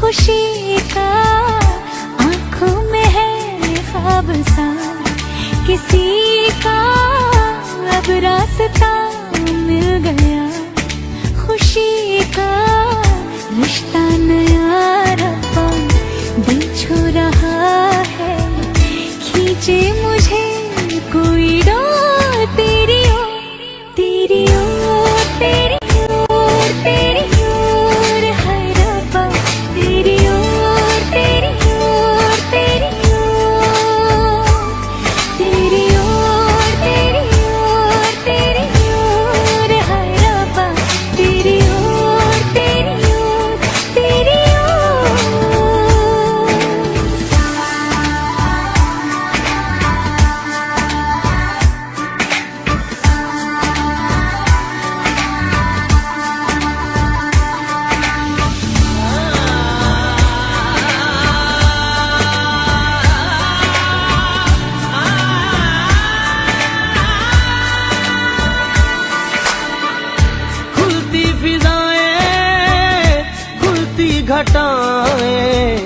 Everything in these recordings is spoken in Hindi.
खुशी का आंखों में है ख्वाब सा, किसी का अब रास्ता मिल गया। खुशी का रिश्ता नया रब्बा दिल छू रहा है, खींचे मुझे कोई डोर तेरी ओर, तेरी ओर, तेरी ओर, तेरी ओर है रब्बा, तेरी ओर, तेरी ओर, तेरी ओर, तेरी ओर, तेरी ओर, तेरी ओर है रब्बा, तेरी ओर, तेरी ओर, तेरी ओर। खुलती फिजाएं, खुलती घटाएं,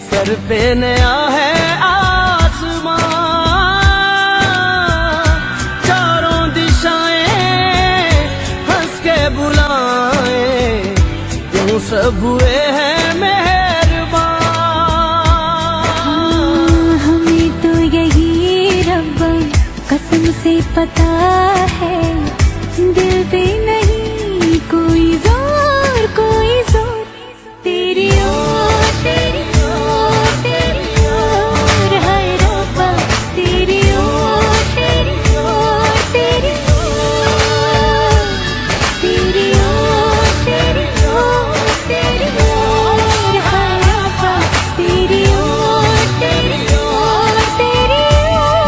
सर पे नया है आसमां, चारों दिशाएं हंस के बुलाएं, क्यों सब हुए हैं मेहरबान। हमें तो यही रब्बा कसम से पता है, दिल पे नहीं कोई जोर, कोई जोर, तेरी ओर, तेरी ओर, तेरी ओर है रब्बा, तेरी ओर, तेरी ओर, तेरी ओर, तेरी ओर, तेरी ओर, तेरी ओर है रब्बा, तेरी ओर, तेरी ओर, तेरी ओर।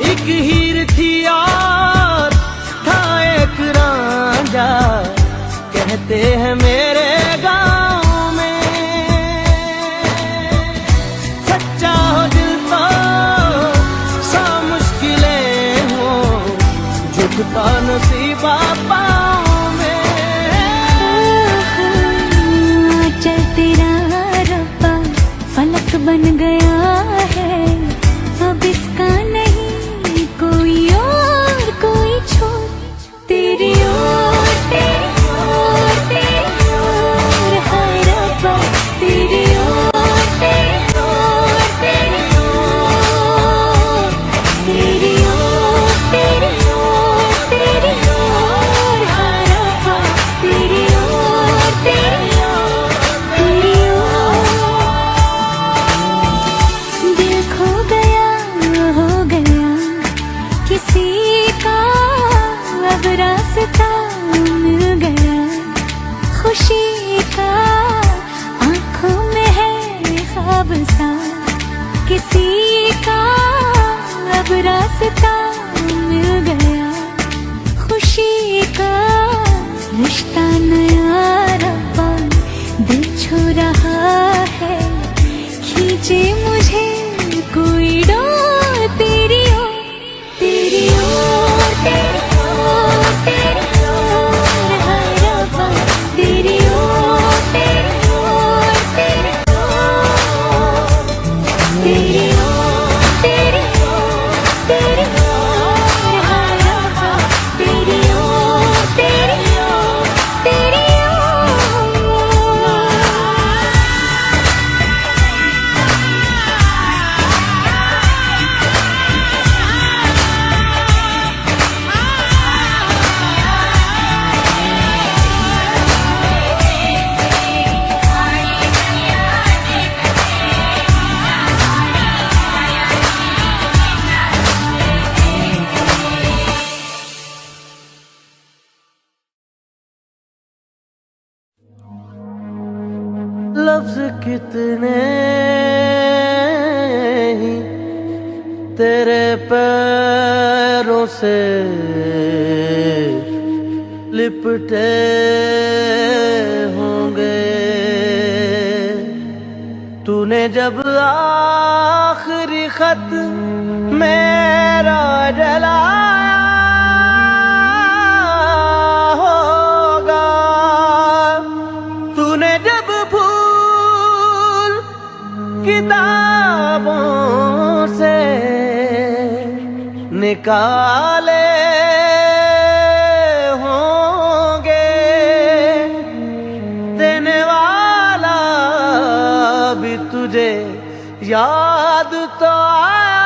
एक हीर थी और था एक रांझा, कहते हैं मेरे गांव में, सच्चा हो दिल तो सा मुश्किलें हो, झुकता नसीबा पाँव में। चल तेरा रब्बा फलक बन गया है, अब इसका नहीं कोई और कोई छोर, तेरी ओर, तेरी ओर, तेरी ओर है रब्बा, तेरी ओर, तेरी ओर, तेरी ओर, तेरी ओर, तेरी ओर, तेरी ओर है रब्बा, तेरी ओर, तेरी ओर, तेरी ओर। दिल खो गया, हो गया किसी का अब रास्ता मिल गया। खुशी का आंखों में है ख्वाब सा, किसी का अब रास्ता मिल गया। खुशी का रिश्ता नया रब्बा दिल छू रहा है, खींचे मुझे कोई डोर तेरी ओर, तेरी ओर, तेरी ओर, तेरी ओर है रब्बा, तेरी ओर, तेरी ओर, तेरी ओर, तेरी ओर, तेरी ओर, तेरी ओर है रब्बा, तेरी ओर, तेरी ओर, तेरी ओर। ने ही तेरे पैरों से लिपटे होंगे। तूने जब आखिरी खत मेरा जलाया होगा, तूने जब फूल किताबों से निकाले होंगे, देने वाला भी तुझे याद तो आया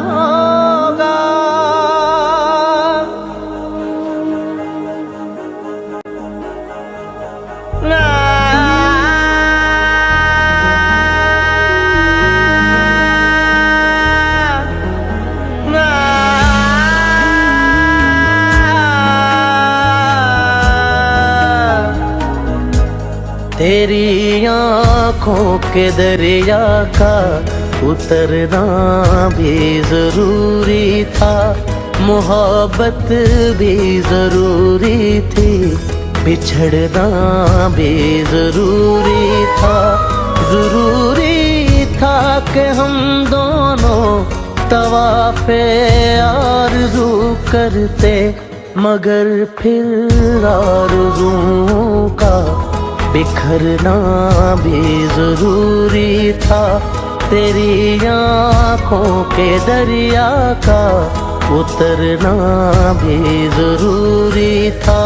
होगा। तेरी आँखों के दरिया का उतरना भी जरूरी था, मोहब्बत भी जरूरी थी, बिछड़ना भी जरूरी था। जरूरी था कि हम दोनों तवाफ़े आरज़ू करते, मगर फिर आरज़ुओं का बिखरना भी जरूरी था। तेरी आँखों के दरिया का उतरना भी जरूरी था।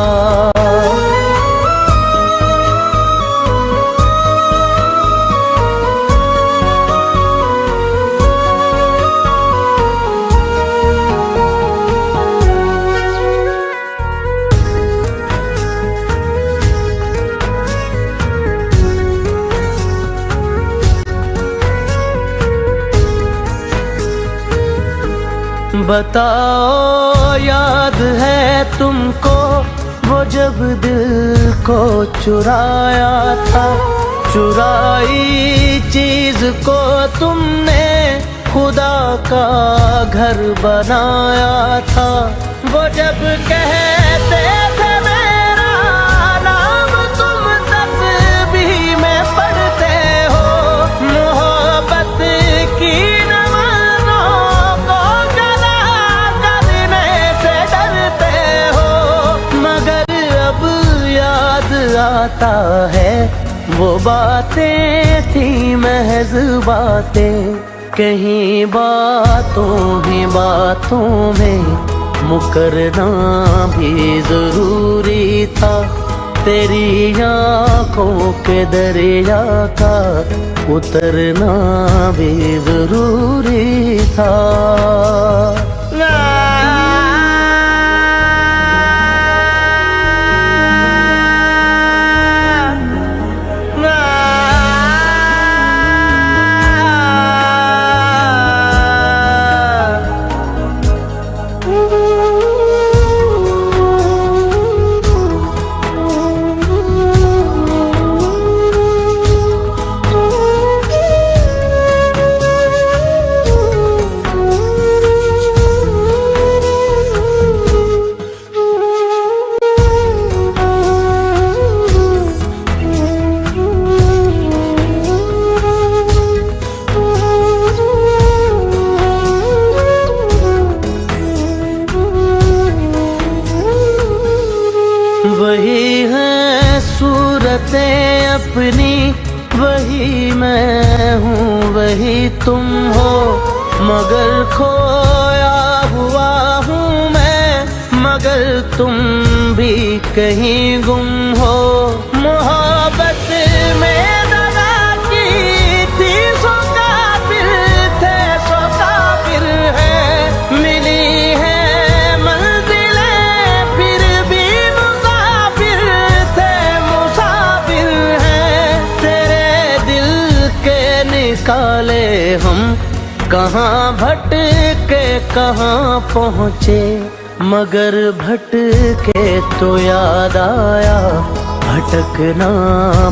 बताओ याद है तुमको वो जब दिल को चुराया था, चुराई चीज को तुमने खुदा का घर बनाया था। वो जब कहते थे मेरा नाम तुम तस्बीह में पढ़ते हो, मोहब्बत की आता है वो बातें थी महज बातें, कहीं बातों ही बातों में मुकरना भी जरूरी था। तेरी आँखों के दरिया का उतरना भी जरूरी था। वही है सूरतें अपनी, वही मैं हूँ वही तुम हो, मगर खोया हुआ हूँ मैं, मगर तुम भी कहीं गुम हो। मोहब्बत में दगा की थी सो काफिर थे, सो काफिर है, मिली है निकाले हम कहाँ भटके कहाँ पहुँचे, मगर भटके तो याद आया भटकना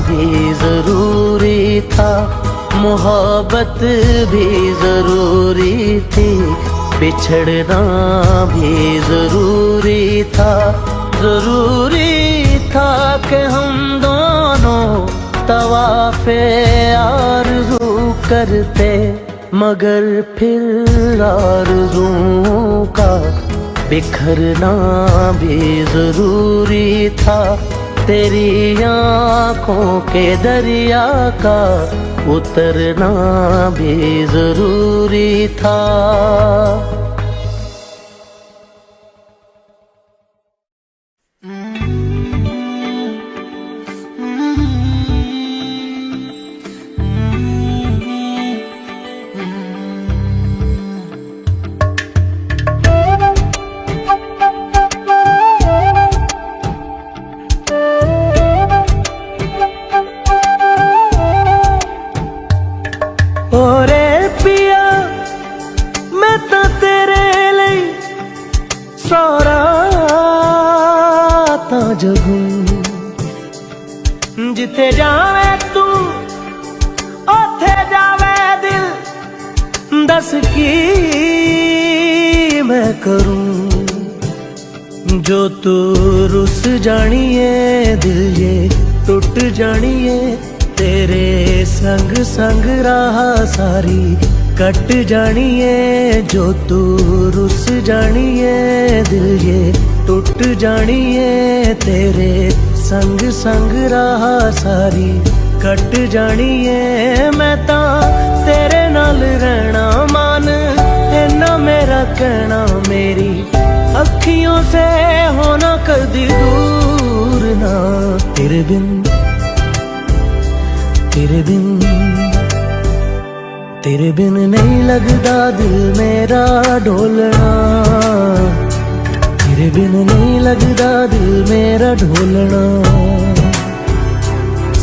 भी जरूरी था, मोहब्बत भी जरूरी थी, बिछड़ना भी जरूरी था। जरूरी था कि हम दोनों तवाफ़े आरज़ू करते, मगर फिर आरज़ुओं का बिखरना भी जरूरी था। तेरी आँखों के दरिया का उतरना भी जरूरी था। जिथे जावे तू ओथे जावे दिल, दस की मैं करूं जो तू रुस जानिए, दिल ये टूट जानिए। तेरे संग संग राह सारी कट जानिए, जो तू रुस जानिए, दिल ये टूट जानिए। तेरे संग संग राह सारी कट जानिए। मैं ता तेरे नाल रहना मान, इन्ना मेरा कहना, मेरी अखियों से होना कदी दूर ना। तेरे बिन तेरे बिन तेरे बिन नहीं लगदा दिल मेरा ढोलना, तेरे बिन नहीं लगदा दिल मेरा ढोलना।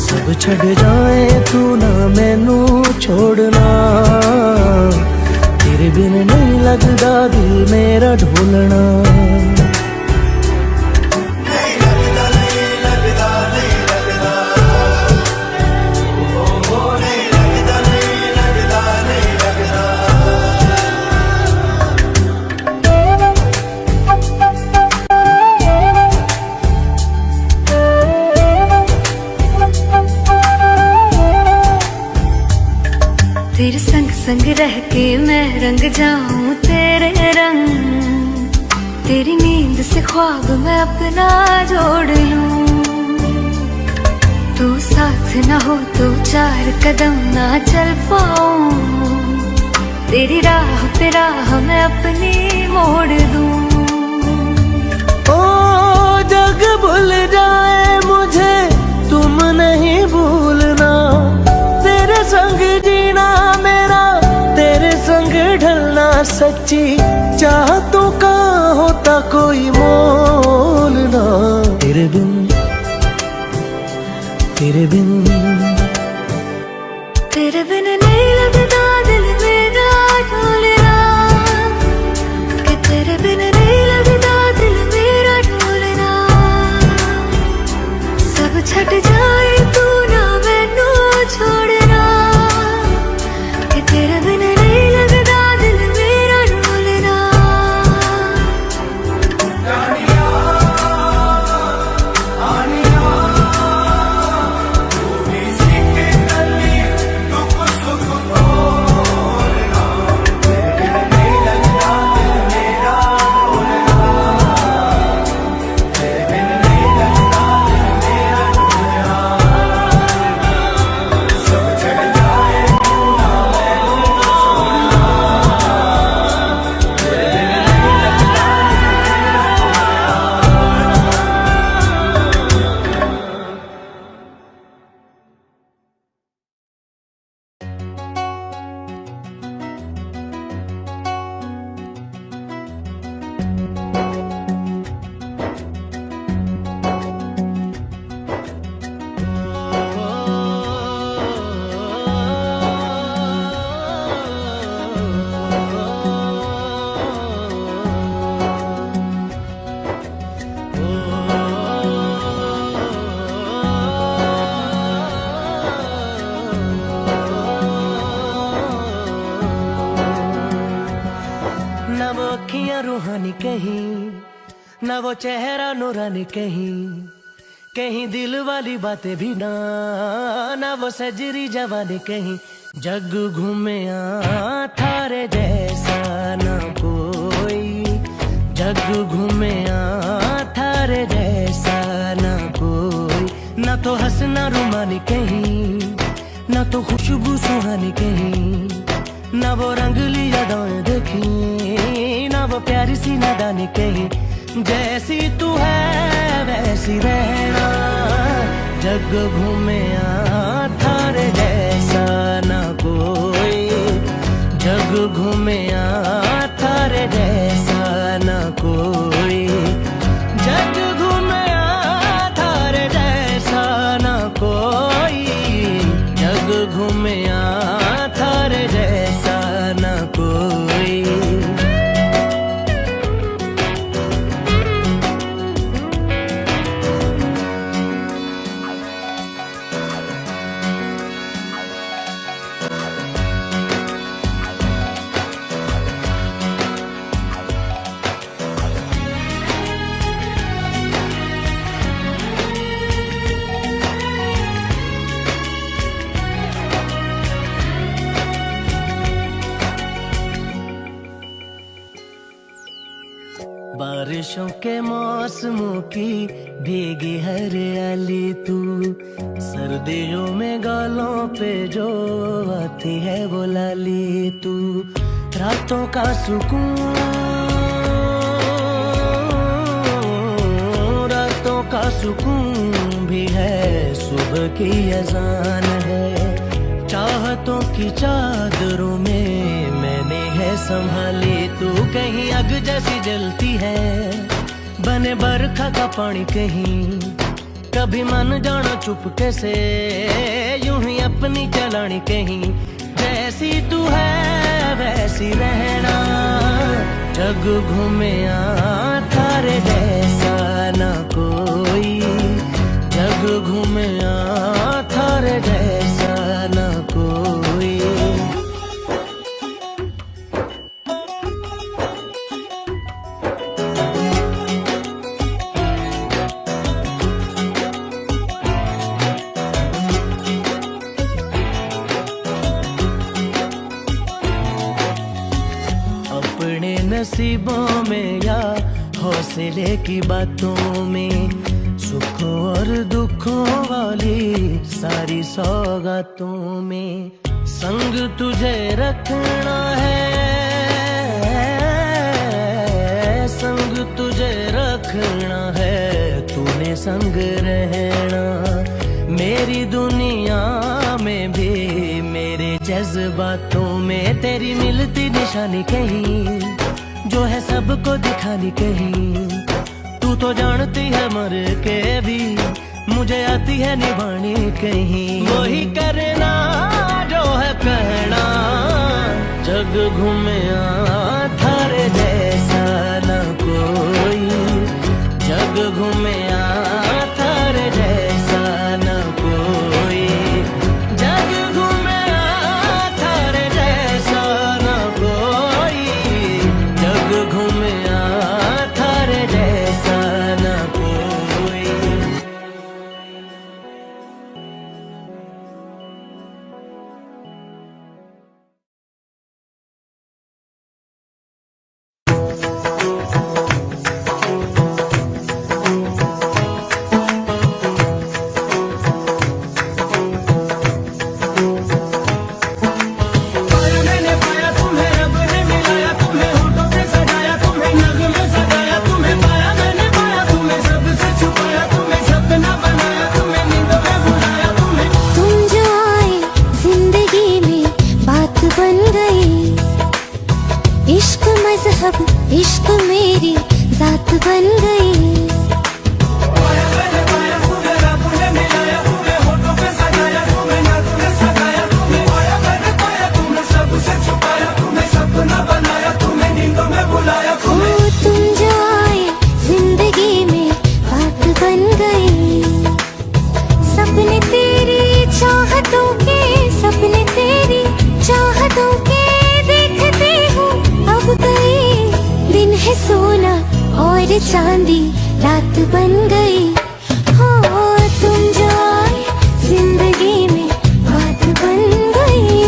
सब छड़ जाए तू ना मैनू छोड़ना, तेरे बिन नहीं लगदा दिल मेरा ढोलना। तेरे संग संग रह के मैं रंग जाऊं तेरे रंग, तेरी नींद से ख्वाब मैं अपना जोड़ लूं। तू साथ ना हो तो चार कदम ना चल पाऊं, तेरी राह पे राह मैं अपनी मोड़ दूं। ओ जग भूल जाए मुझे तुम नहीं भूलना, तेरे संग जीना मेरा, तेरे संग ढलना सच्ची चाहतों का होता कोई मोल ना। तेरे बिन तेरे बिन तेरे बिन नहीं लगदा दिल मेरा ढोलना, कि तेरे बिन नहीं लगदा दिल मेरा ढोलना। सब छट जाए तू ना मैनू छोड़ना, कि तेरे बिन नहीं लगदा दिल मेरा ढोलना। ना वो चेहरा नूरानी कहीं कहीं दिल वाली बातें भी ना वो सजरी जवानी कहीं जग घूमे थारे जैसा ना कोई जग घूमे थारे जैसा ना कोई ना तो हंसना रुमानी कहीं ना तो खुशबू सुहानी कहीं ना वो रंगली यादें देखी ना वो प्यारी सी नादानी कहीं जैसी तू है वैसी रहना जग घूमे थारे जैसा ना कोई जग घूमे थारे जैसा ना कोई जग घूमे थारे जैसा ना कोई जग घूमे थारे जैसा ना कोई बारिशों के मौसमों की भीगी हरियाली तू सर्दियों में गालों पे जो आती है वो लाली तू रातों का सुकून रातों का सुकून भी है सुबह की अजान है चाहतों की चादरों में मैंने है संभाली तू कहीं आग जैसी जलती है बने बरखा का पानी कहीं कभी मन जाना चुपके से यूं ही अपनी चलानी कहीं जैसी तू है वैसी रहना जग घूमे थारे जैसा ना कोई जग घूमे थारे जैसा ना कोई अपने नसीबों में या हौसले की बातों में सुखों और दुखों वाली सारी सौगातों में संग तुझे रखना है संग तुझे रखना है तूने संग रहना मेरी दुनिया में भी मेरे जज्बातों में तेरी मिलती निशानी कहीं जो है सबको दिखानी कहीं तू तो जानती है मर के भी मुझे आती है निभानी कहीं वही करना जो है कहना जग घूमे थारे जैसा ना कोई जग घूमे थारे जैसा ना कोई जग घूमे थारे जैसा ना कोई जग घूमे थारे जैसा ना कोई इश्क मेरी जात बन गई तुम जो आए जिंदगी में बात बन गई सपने तेरी चाहतों के सपने तेरी चाहतों के देखते हूँ अब कई दिन है सोना और और चांदी रात बन गई। हो तुम जो आए जिंदगी में बात बन गई।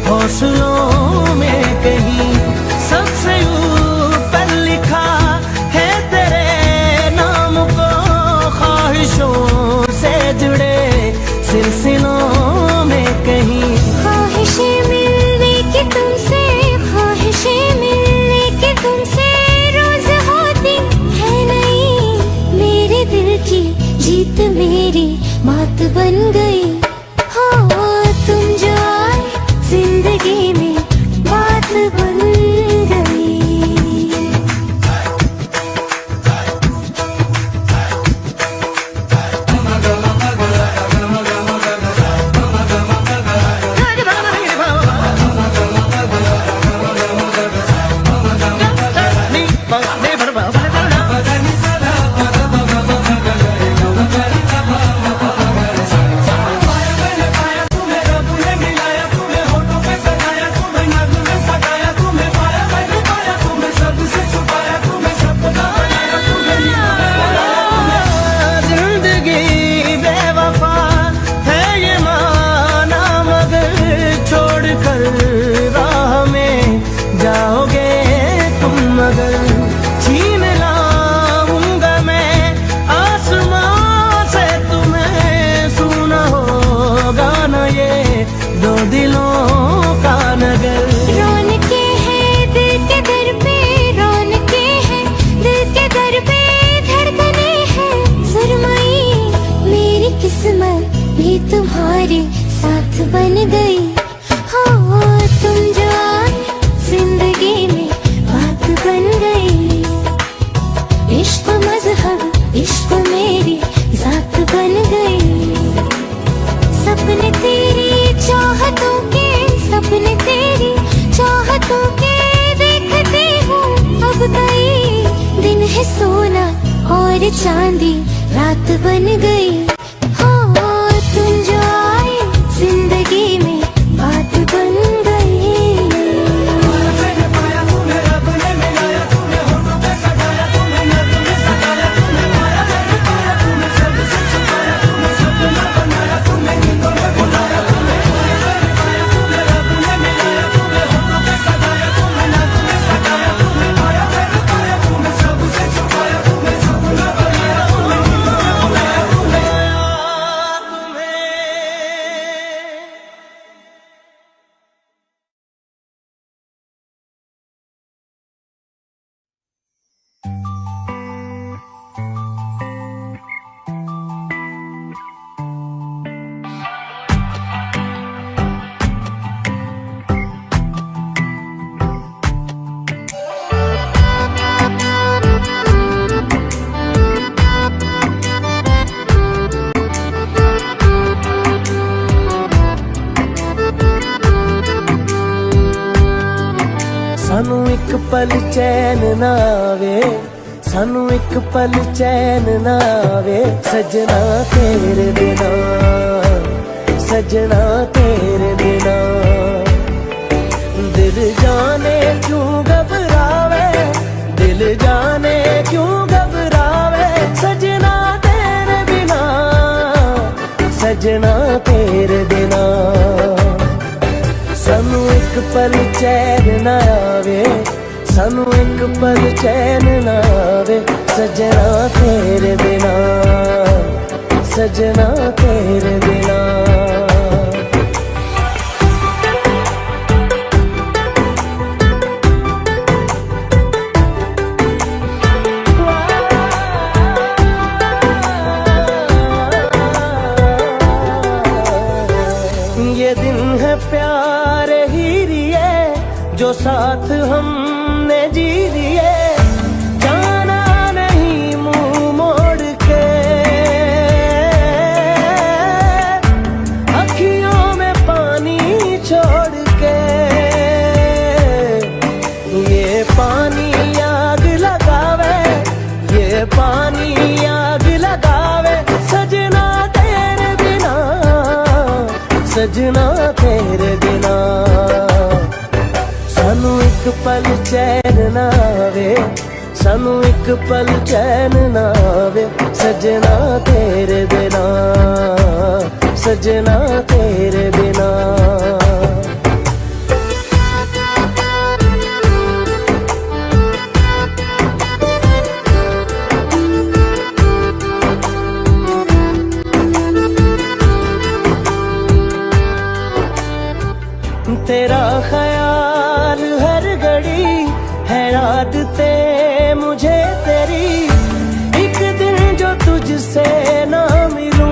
हौसलों में कहीं सबसे ऊपर लिखा है तेरे नाम को, ख्वाहिशों से जुड़े सिलसिलों में कहीं। ख्वाहिशें मिलने की तुमसे, ख्वाहिशें मिलने की तुमसे रोज होती है नहीं। मेरे दिल की जीत मेरी मात बन गई। हो तुम जो आए जिंदगी में बात बन गई। भी तुम्हारे साथ बन गई। हो तुम जो आए जिंदगी में बात बन गई। इश्क मजहब इश्क मेरी जात बन गई। सपने तेरी चाहतों के, सपने तेरी चाहतों के देखते हूँ अब कई दिन है सोना और चांदी रात बन गई। तुम जो आए जिंदगी में बात बन गई। सानू एक पल चैन ना आवे, सानू एक पल चैन ना आवे, सजना तेरे बिना, सजना तेरे बिना। दिल जाने क्यों घबरावे, दिल जाने क्यों घबरावे, सजना तेरे बिना, सजना तेरे बिना। सानू एक पल चैन ना आवे, सानू एक पल चैन ना आवे, सजना तेरे बिना, सजना तेरे बिना। है प्यार ही रिए जो साथ हमने जी लिए, जाना नहीं मुंह मोड़ के, अखियों में पानी छोड़ के। ये पानी आग लगावे, ये पानी आग लगावे, सजना तेरे बिना, सजना तेरे बिना। सानू एक पल चैन ना आवे, सानू एक पल चैन ना आवे, सजना तेरे बिना, सजना तेरे बिना। तेरा ख्याल हर घड़ी है आदते मुझे तेरी, एक दिन जो तुझसे ना मिलूं,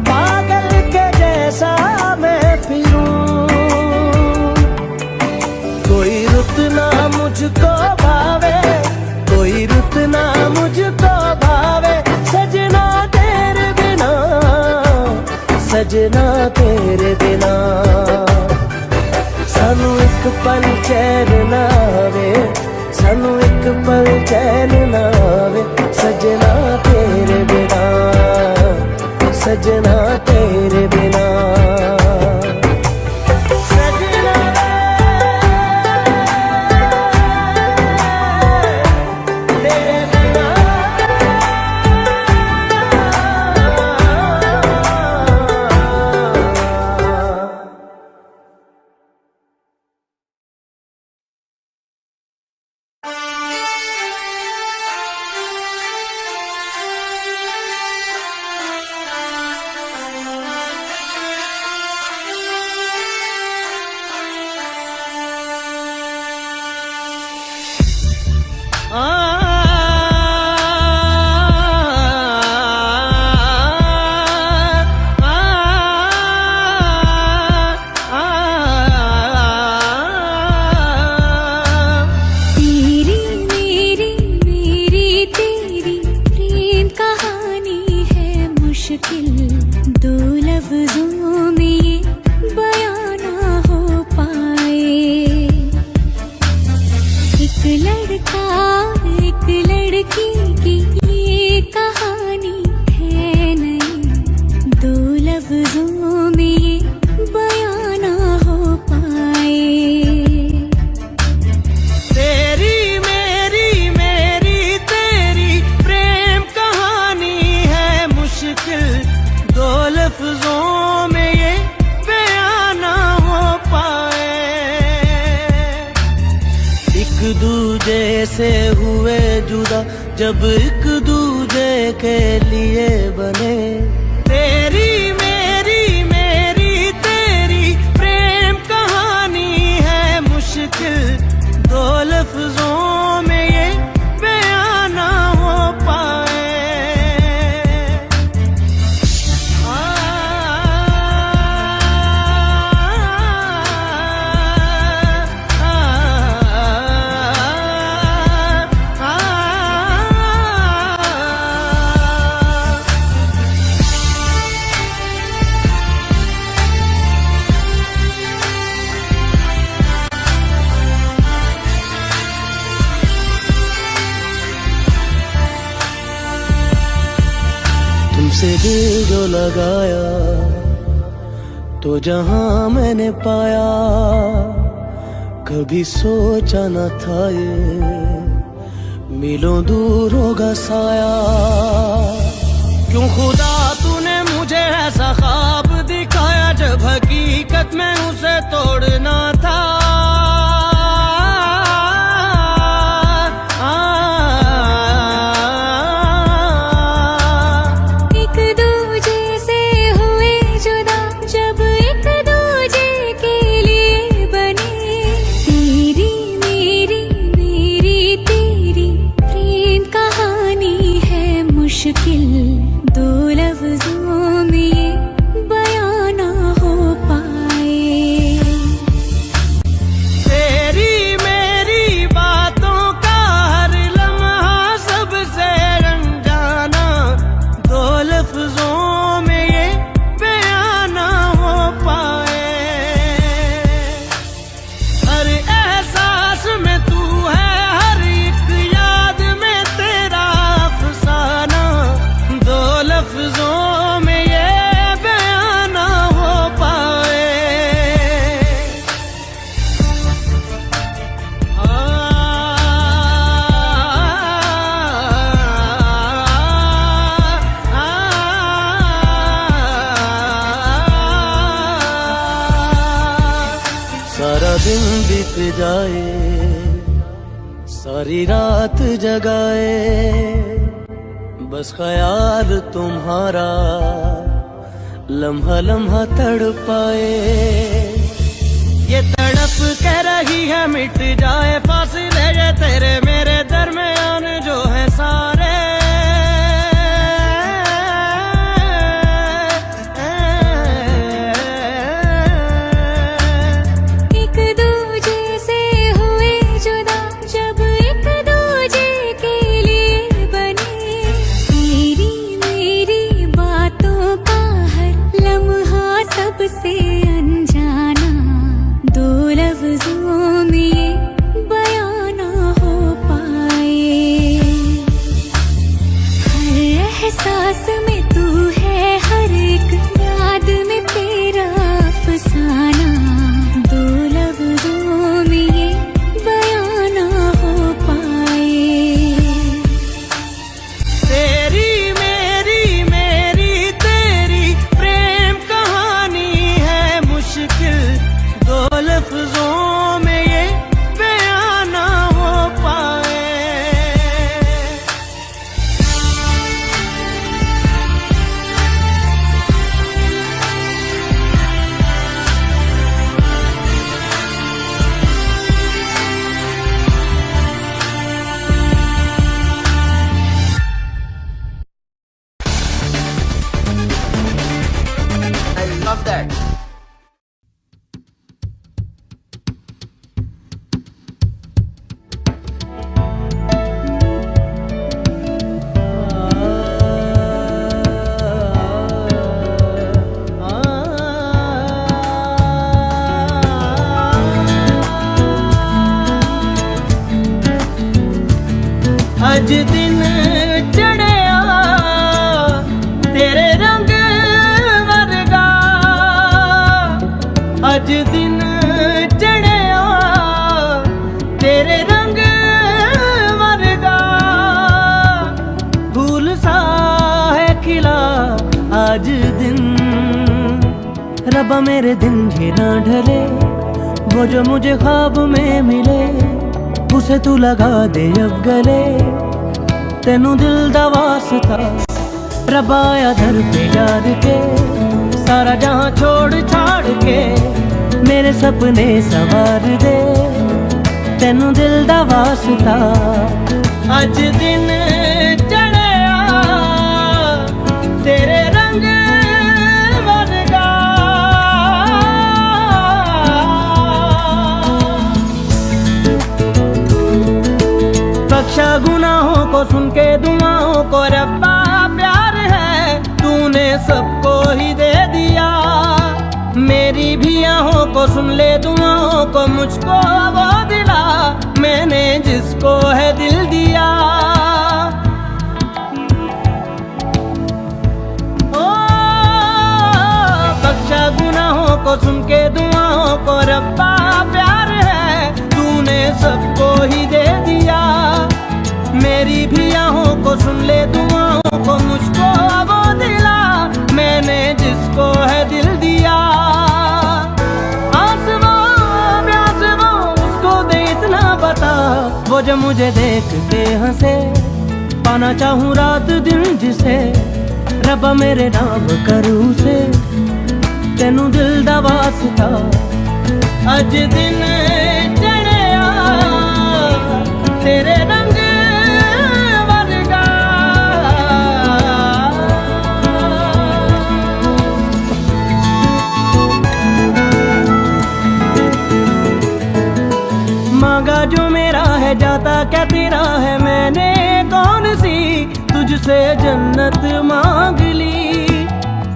पागल के जैसा मैं फिरूं। कोई रुत ना मुझको भावे, कोई रुत ना मुझको भावे, सजना तेरे बिना, सजना तेरे बिना। सानू एक पल चैन ना आवे, सानू एक पल चैन ना आवे, सजना तेरे बिना, सजना तेरे बिना। दो लफ्जों में ये बयां ना हो पाए। एक लड़का एक लड़की की ये कहानी है नहीं, दो लफ्जों में ये बयां ना हो पाए। तेरी मेरी मेरी तेरी प्रेम कहानी है मुश्किल, दो लफ्जों में ये बयां ना हो पाए। एक दूजे से हुए जुदा जब एक दूजे के लिए बने, तेरी मेरी मेरी तेरी प्रेम कहानी है मुश्किल, दो लफ्जों में ये बयां ना हो पाए। तुमसे दिल जो लगाया तो जहां मैंने पाया, कभी सोचा न था ये मिलों दूर होगा साया। क्यों खुदा तूने मुझे ऐसा ख्वाब दिखाया जब हकीकत में उसे तोड़ना था। मुश्किल दो लफ्जों में ये दिन बीत जाए, सारी रात जगाए, बस ख्याल तुम्हारा लम्हा लम्हा तड़पाए। ये तड़प कह रही है मिट जाए फासले ये तेरे मेरे दरमियान जो है सारे। एक दूजे से हुए जुदा जब एक दूजे के लिए बने, तेरी मेरी बातों का हर लम्हा सबसे अनजाना, दो लफ्जों में ये बयां ना हो पाए। हर एहसास में तू है, हर एक याद में तेरा अफसाना, दो लफ्जों में ये बयां ना हो पाए। तेरी मेरी तेरी प्रेम कहानी है मुश्किल, दो लफ्जों में ये बयां ना हो पाए। I love that. अज दिन चढ़िया तेरे रंग वर्गा, अज दिन चढ़िया तेरे रंग वर्गा, फूल सा है खिला आज दिन। रब्बा मेरे दिन ये ना ढले, वो जो मुझे ख्वाब में मिले, उसे तू लगा दे अब गले, तेनू दिल दा वास्ता। रब्बा आया दर पे याद के, सारा जहां छोड़ छाड़ के, मेरे सपने सवार दे, तेनू दिल दा वास्ता। अज दिन चढ़िया तेरे रंग वर्गा, बख्शा गुनाहों को सुन के दुआओं को, रब्बा प्यार है तूने सबको ही दे दिया। मेरी भी आहों को सुन ले दुआओं को, मुझको वो दिला मैंने जिसको है दिल दिया। ओ बख्शा गुनाहों को सुन के दुआओं को, रब्बा प्यार है तूने सबको ही दे दिया। मेरी भी आहों को सुन ले दुआओं को, मुझको वो दिला मैंने जिसको है दिल दिया। आसमां प्यास वो उसको दे इतना बता, वो जो मुझे देख के हंसे, पाना चाहूँ रात दिन जिसे, रब्बा मेरे नाम करूँ से, तेनू दिल दा वास्ता। अज दिन चढ़िया तेरे रंग वर्गा, मांगा जो मेरा है जाता क्या तेरा है, मैंने कौन सी तुझसे जन्नत मांग ली।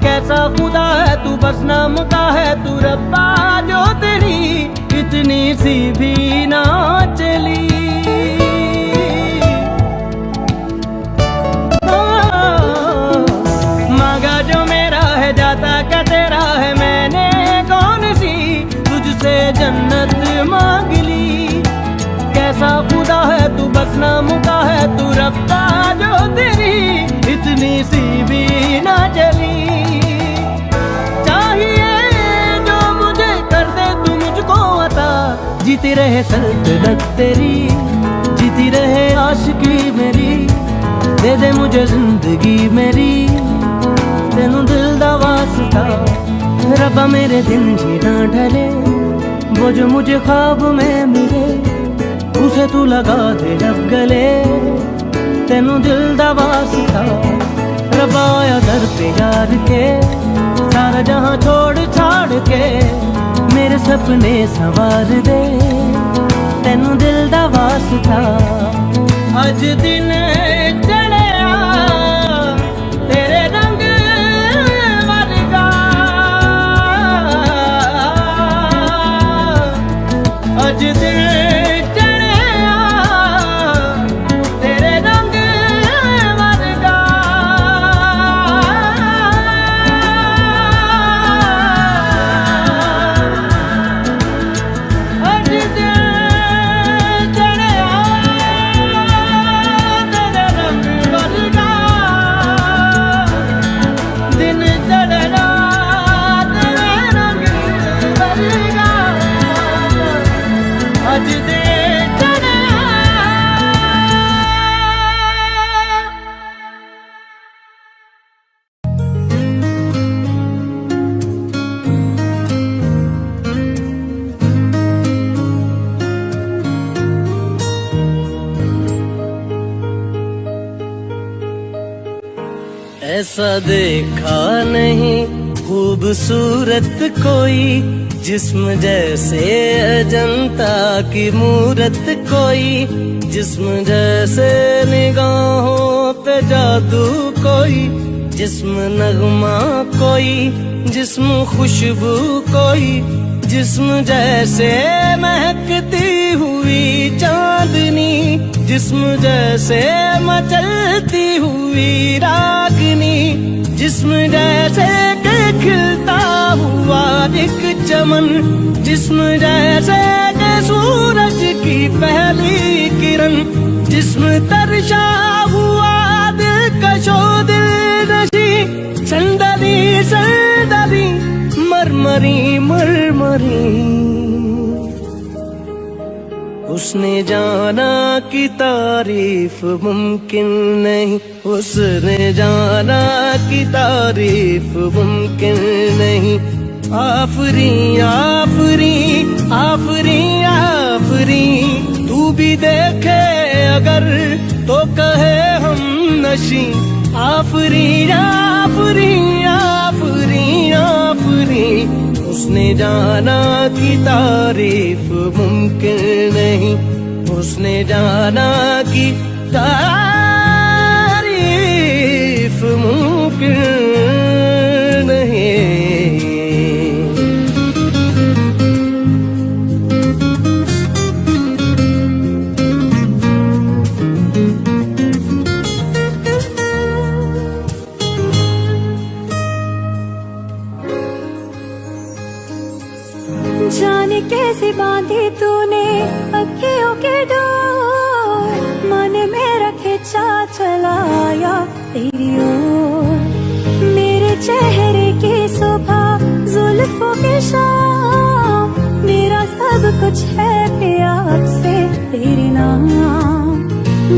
कैसा खुदा है तू, बस नाम का है तू, रब्बा जो तेरी इतनी सी भी ना चली। मांगा जो मेरा है जाता क्या तेरा है, मैंने कौन सी तुझसे जन्नत मांग ली। कैसा खुदा है तू, बस नाम का है तू, रब्बा जो तेरी इतनी सी भी ना चली। चाहिए जो मुझे कर दे तू मुझको अता, चलती रहे सल्तनत तेरी, जीती रहे आशिकी मेरी, दे दे मुझे जिंदगी मेरी, तेनू दिल दा वास्ता। रब्बा मेरे दिन जी ना ढले, वो जो मुझे ख्वाब में मिले, उसे तू लगा दे अब गले, तेनू दिल दा वास्ता। रब्बा आया दर पे यार के, सारा जहां छोड़ छाड़ के, मेरे सपने संवार दे, तेनू दिल दा वास्ता। अज दिन चढ़िया तेरे रंग वर्गा, अज दिन चढ़िया तेरे रंग वर्गा, अज दिन चढ़िया तेरे रंग वर्गा, दिन चढ़ना तेरे रंग वर्गा, अज दिन चढ़िया। ऐसा देखा नहीं खूबसूरत कोई, जिस्म जैसे अजंता की मूरत कोई, जिस्म जैसे निगाहों पे जादू कोई, जिस्म नगमा कोई, जिस्म खुशबू कोई, जिस्म जैसे महकती हुई चांदनी, जिस्म जैसे मचलती हुई रागनी, जिस्म जैसे के खिलता हुआ एक चमन, जिस्म जैसे के सूरज की पहली किरण, जिस्म तरशा हुआ दिलकशो दिल नशी, संदली संदली मरमरी मरमरी। उसने जाना कि तारीफ मुमकिन नहीं, उसने जाना कि तारीफ मुमकिन नहीं। आफरी आफरी आफरी आफरी, तू भी देखे अगर तो कहे हम नशी। आफरी आफरी आफरी आफरी, उसने जाना कि तारीफ मुमकिन नहीं, उसने जाना कि तारीफ मुमकिन नहीं। जाने कैसे बांधी तूने अखियों के डोर, मन मेरा खिंचा चलाया तेरी ओर। मेरे चेहरे की सुबह जुल्फों की शाम, मेरा सब कुछ है प्यार से तेरे नाम।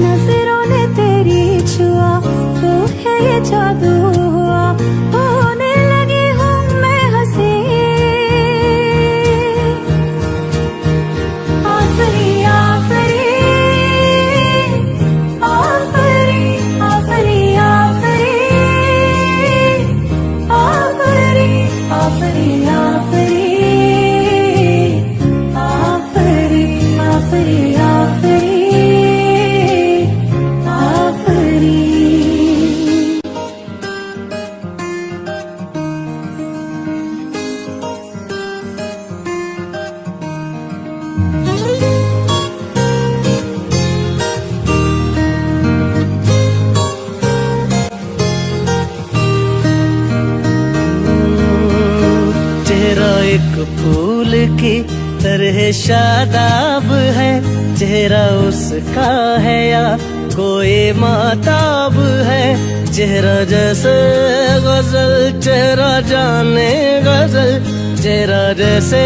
नजरों ने तेरी छुआ तो है ये जादू हुआ, होने लगी हूँ मैं हंसी। आफरी आफरी आफरी आफरी आफरी आफरी आफरी आफरी आफरी आफरी आफरी। चेहरा एक फूल की तरह शादाब है, चेहरा उसका है या कोई माताब है। चेहरा जैसे गजल चेहरा जाने गजल, चेहरा जैसे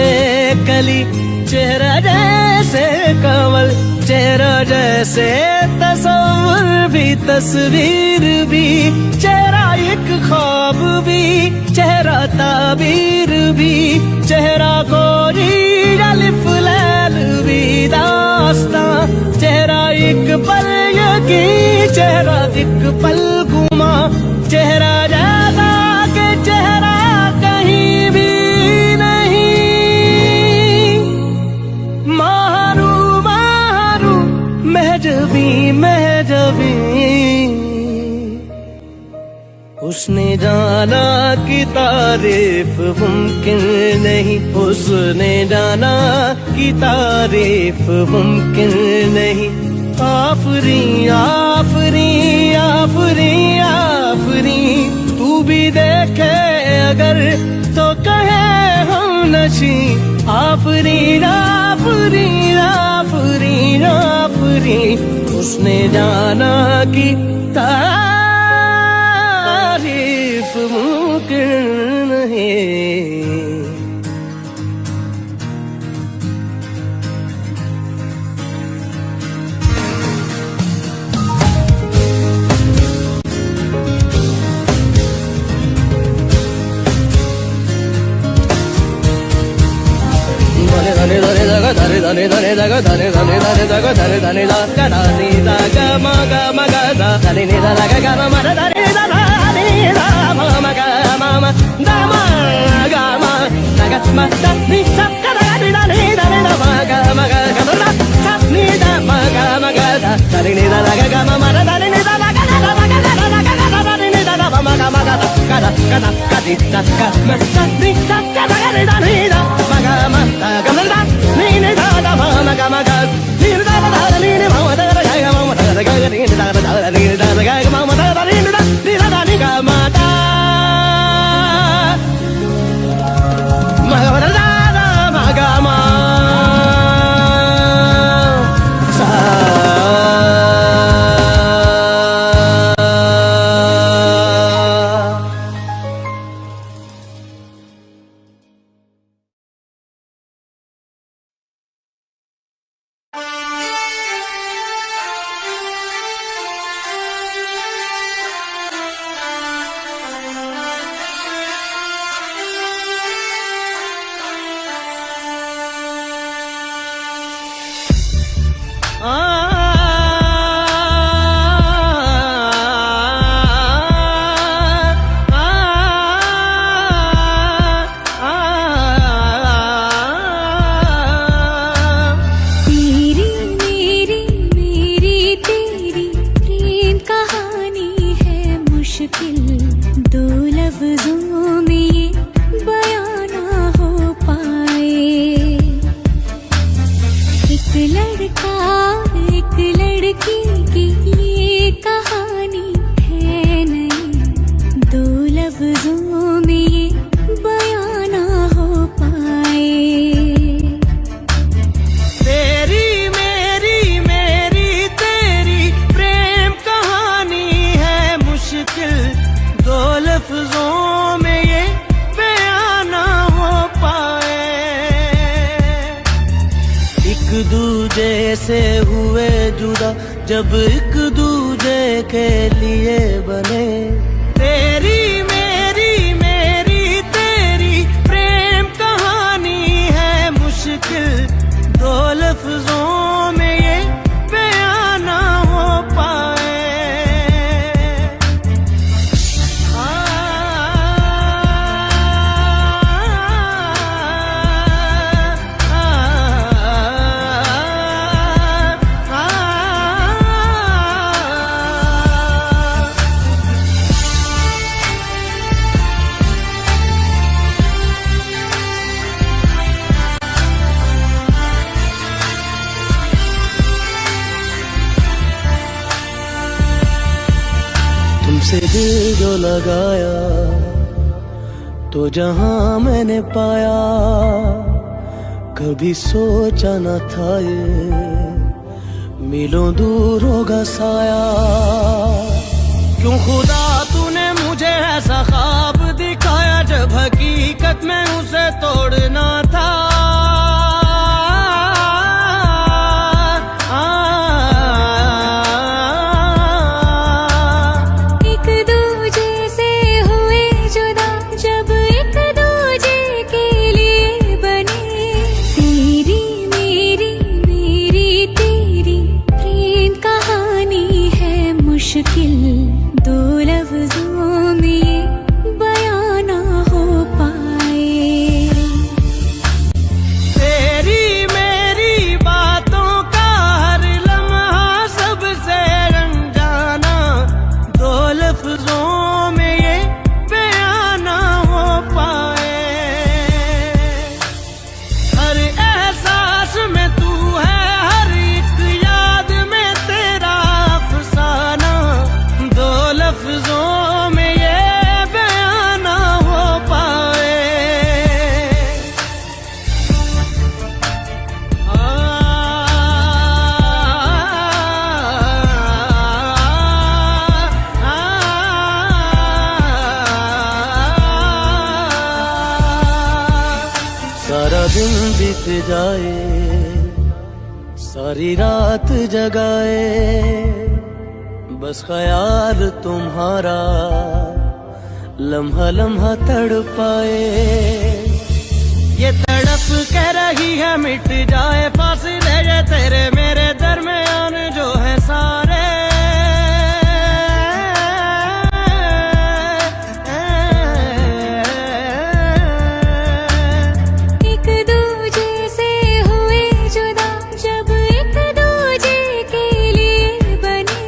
कली, चेहरा जैसे कमल, चेहरा जैसे तस्वीर भी, तस्वीर भी, चेहरा एक ख्वाब भी, चेहरा ताबीर भी, चेहरा कोई अलिफ लैल भी दास्तां, चेहरा एक पल यकी, चेहरा एक पल गुमा, चेहरा जैसा के चेहरा कहीं भी नहीं। मारू मारू महजबी महजबी, उसने जाना कि तारीफ मुमकिन नहीं, उसने जाना कि तारीफ मुमकिन नहीं। आफरी आफरी आफरी आफरी, तू भी देखे अगर तो कहे हम नशी। आफरी आफरी आफरी आफरी, उसने जाना कि तारीफ मुमकिन नहीं। धने धने दगा धने धने धने दगा धने धने धने दगा धने धने दगा धने दगा मगा मगा धने ने दगा गा मा मा धने दगा धने दा मा मा गा मा मा दा मा गा मा दगा मा दा नि सा गा दा नि दा नि दा नि दा मा गा मा गा गा दा सा नि दा मा गा मा गा दा धने ने दगा गा मा मा दा धने ने दा गा गा दा गा गा दा गा गा दा नि ने दा मा गा मा गा दा गा दा गा दा गा di da ga ma da ni sa ga da ga da ni da ma ga ma da ga ma da ni ni da da ma ma ga ma ga ni da da da ni ni ma da da ga ga ma da da ga ni da da da ni da da ga ma ma da da ni da ni da da ni ga ma da ma ga da da ma ga ma sa दो लफ्जों में ये बयां ना हो पाए। एक लड़का एक लड़की की ये कहानी है नहीं, दो लफ्जों में ये बयां ना हो पाए। तेरी मेरी मेरी तेरी प्रेम कहानी है मुश्किल, दो लफ्जों में ये बयां ना हो पाए। एक दूजे से हुए जुदा जब एक दूजे के लिए बने। तेरी मेरी मेरी तेरी प्रेम कहानी है मुश्किल, दो लफ्जों में ये बयां ना हो पाए। तुमसे दिल जो लगाया तो जहां मैंने पाया, कभी सोचा न था ये मिलों दूर होगा साया। क्यों खुदा तूने मुझे ऐसा तोड़ना था। एक दूजे से हुए जुदा जब एक दूजे के लिए बने, तेरी मेरी मेरी तेरी प्रेम कहानी है मुश्किल, दो लफ्जों में ये बयां ना हो पाए। तेरी मेरी बातों का हर लम्हा सबसे अनजाना, दो लफ्जों में ये बयां ना हो पाए। हर एहसास में तू है, हर एक याद में तेरा अफसाना, दो लफ्जों में ये बयां ना हो पाए। सारा दिन बीत जाए, सारी रात जगाए, बस ख्याल तुम्हारा लम्हा लम्हा तड़पाए। ये तड़प के रही है मिट जाए फासले ये तेरे मेरे दरमियान जो है सारे। एक दूजे से हुए जुदा जब एक दूजे के लिए बने,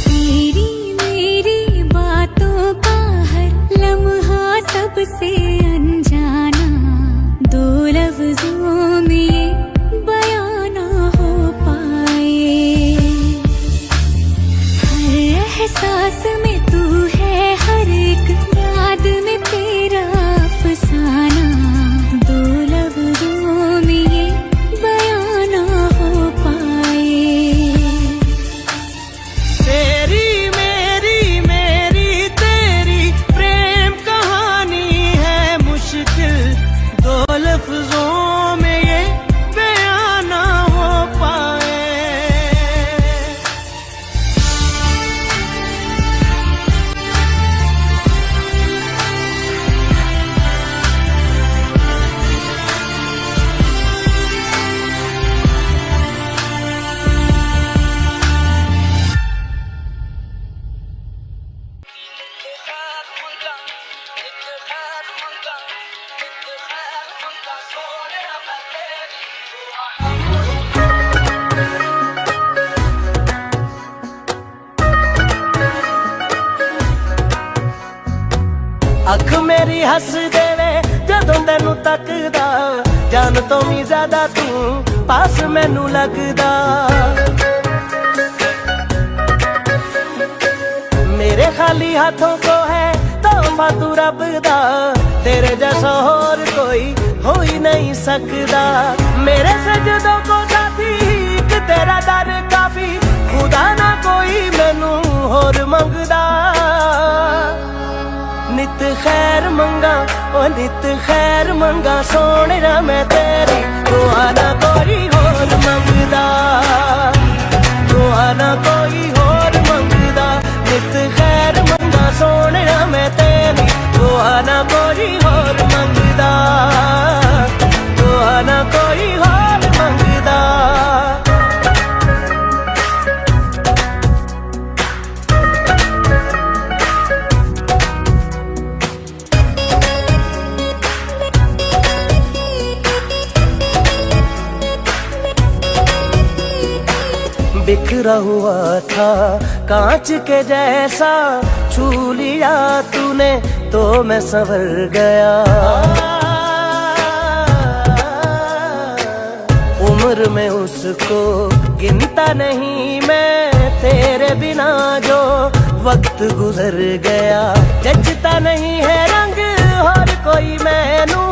तेरी मेरी बातों का हर लम्हा सबसे अनजाना, दो लफ्जों में ये बयां ना हो पाए। हर एहसास में तू है, हर एक याद में तेरा अफसाना, दो लफ्जों में ये बयां ना हो पाए। तेरी मेरी मेरी तेरी प्रेम कहानी है मुश्किल, दो लफ्जों में ये बयां ना हो पाए। अख मेरी हस देवे जदों तेनू तकदा, जान तो भी ज्यादा तू पास मैनू लगदा। मेरे खाली हाथों को है तोहफा तू रब दा, तेरे जैसा और कोई हो ही नहीं सकदा। मेरे सजदों को साथी एक तेरा दर काफी, खुदा ना कोई मैनू होर मंगदा। नित खैर मंगा ओ नित खैर मंगा सोने मैं तेरी, दुआ ना कोई होर मंगदा, दुआ ना कोई होर मंगदा। नित खैर मंगा सोने मैं तेरी, दुआ ना कोई होर मंगदा, दुआ ना कोई होर मंगदा। बिखरा हुआ था कांच के जैसा, छू लिया तूने तो मैं संवर गया। उम्र में उसको गिनता नहीं मैं, तेरे बिना जो वक्त गुजर गया। जचता नहीं है रंग और कोई मैनू,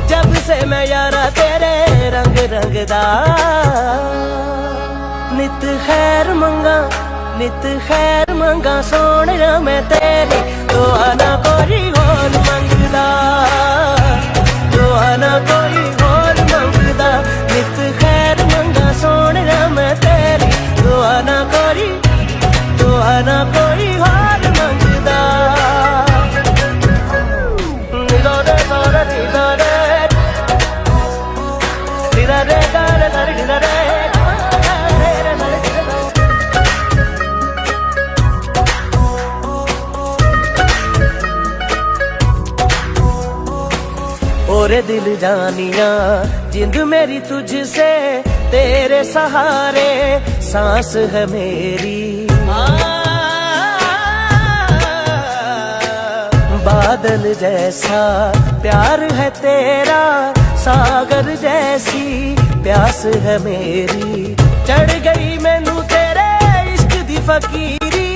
जब से मैं यारा तेरे रंग रंगदा। नित खैर मंगा नित खैर मंगा सोने मैं तेरी, दुआ ना कोई होर मंगदा, दुआ रे दिल जानिया जिंद मेरी तुझसे तेरे सहारे सांस है मेरी। बादल जैसा प्यार है तेरा, सागर जैसी प्यास है मेरी। चढ़ गई मैनू तेरे इश्क दी फकीरी,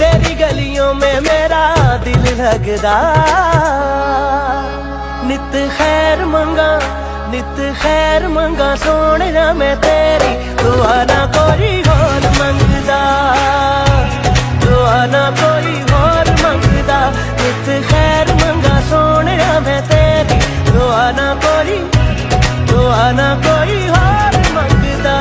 तेरी गलियों में मेरा दिल लगदा। नित खैर मंगा, नित खैर मंगा सोने मैं तेरी, दुआ ना कोई होर मंगदा, दुआ ना कोई होर मंगदा। नित खैर मंगा सोने मैं तेरी, दुआ ना कोई होर मंगदा।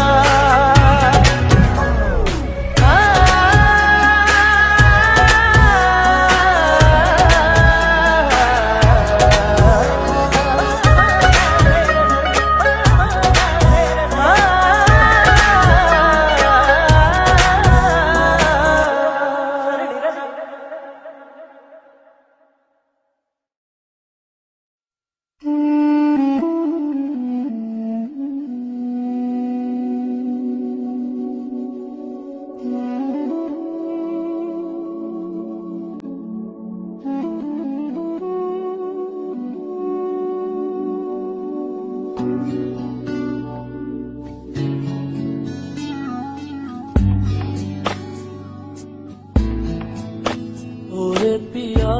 ओरे पिया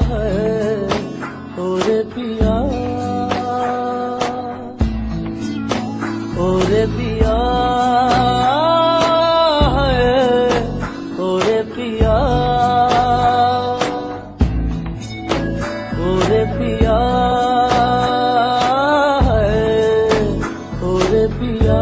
है, ओरे पिया, ओरे पिया है, ओरे पिया, ओरे पिया है, ओरे पिया।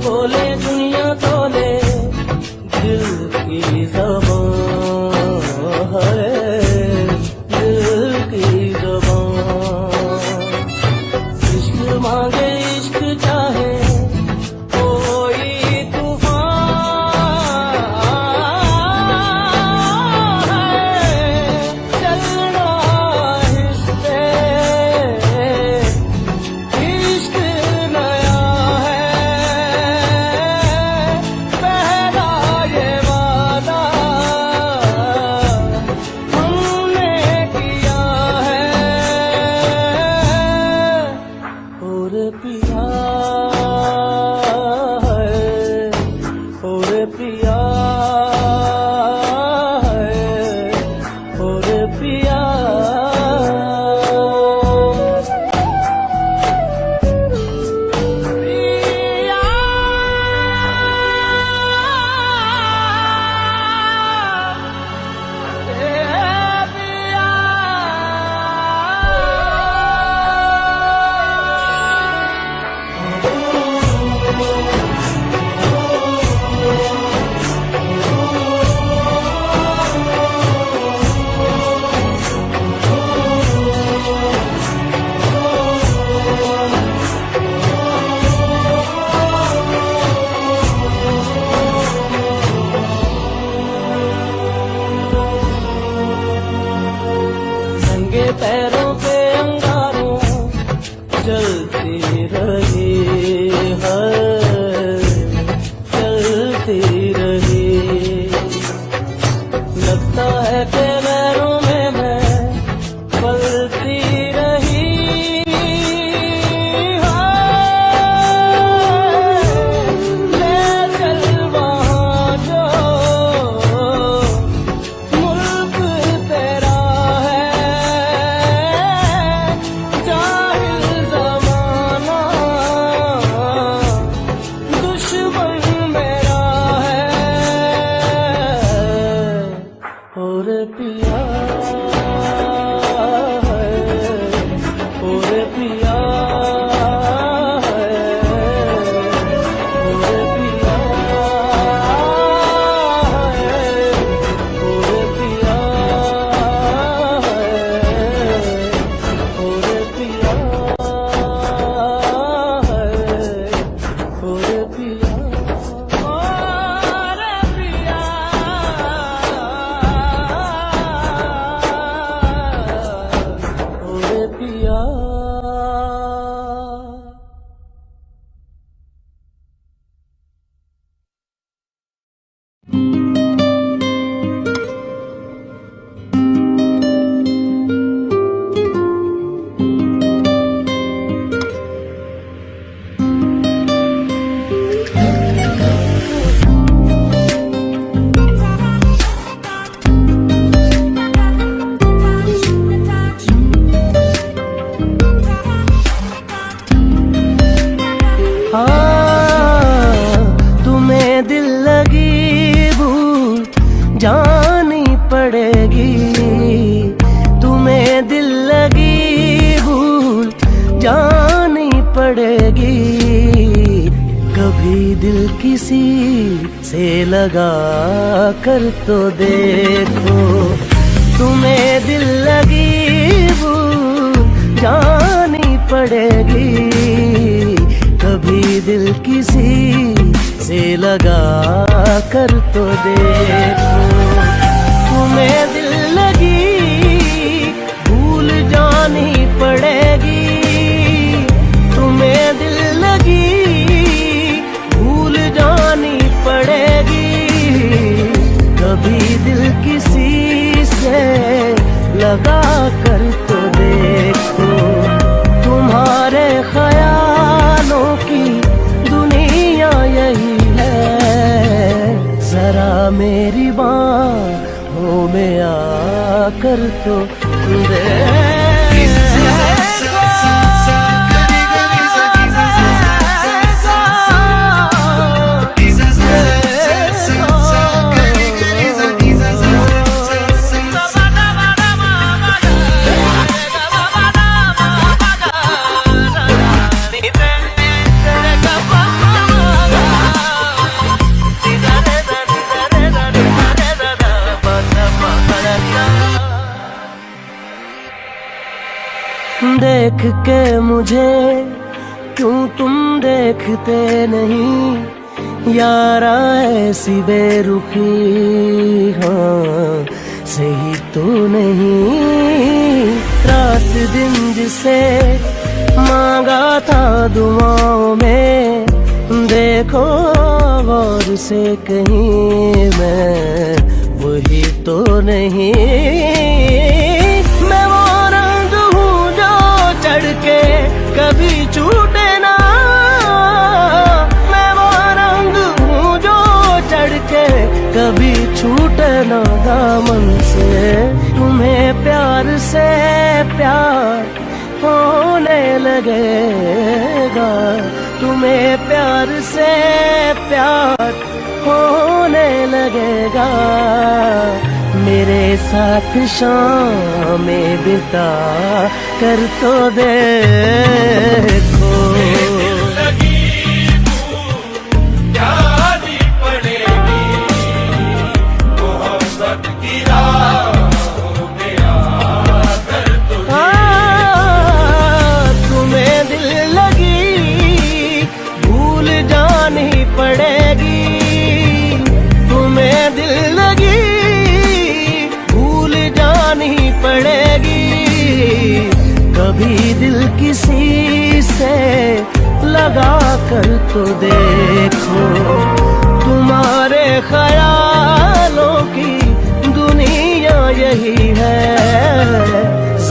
बोले दुनिया तोले दिल की ज़बान है, दिल की ज़बान। इश्क मांगे इश्क चाहे कोई तूफान है, चलना हिस्से इश्क नया है, रे पिया ओ रे पिया ओ रे पिया पैरों पे अंगारों चलती रही चलती रही लगता है कि लहरों में मैं पलती रही ले चल वहाँ जो मुल्क तेरा जानी पड़ेगी तुम्हें दिल लगी भूल जानी पड़ेगी कभी दिल किसी से लगा कर तो देखो तुम्हें दिल लगी भूल जानी पड़ेगी कभी दिल किसी से लगा कर तो देखो तुम्हें दिल लगी भूल जानी पड़ेगी तुम्हें दिल लगी भूल जानी पड़ेगी कभी दिल किसी से लगा कर तो देखो तुम्हारे ख्यालों की दुनिया यही जरा मेरी बाहों में आकर तो देख के मुझे क्यों तुम देखते नहीं यारा ऐसी बेरुखी हाँ सही तो नहीं रात दिन जिसे मांगा था दुआओं में देखो गौर से कहीं मैं वही तो नहीं मैं वो रंग हूँ जो चढ़ के कभी छूटे कभी छूटे ना दामन से, तुम्हें प्यार से प्यार होने लगेगा, तुम्हें प्यार से प्यार होने लगेगा। मेरे साथ शामें बिता कर तो देखो। तुम्हें दिल लगी भूल जानी पड़ेगी, तुम्हें दिल लगी भूल जानी पड़ेगी। कभी दिल किसी से लगा कर तो देखो, तुम्हारे ख्यालों की दुनिया यही है।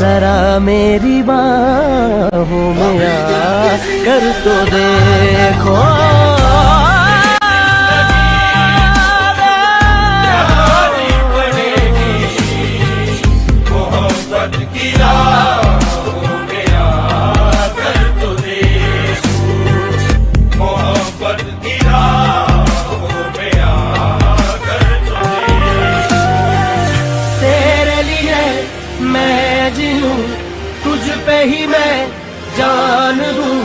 जरा मेरी बाहों में आ कर तो देखो। मैं जीऊं तुझ पे ही मैं जान दूं,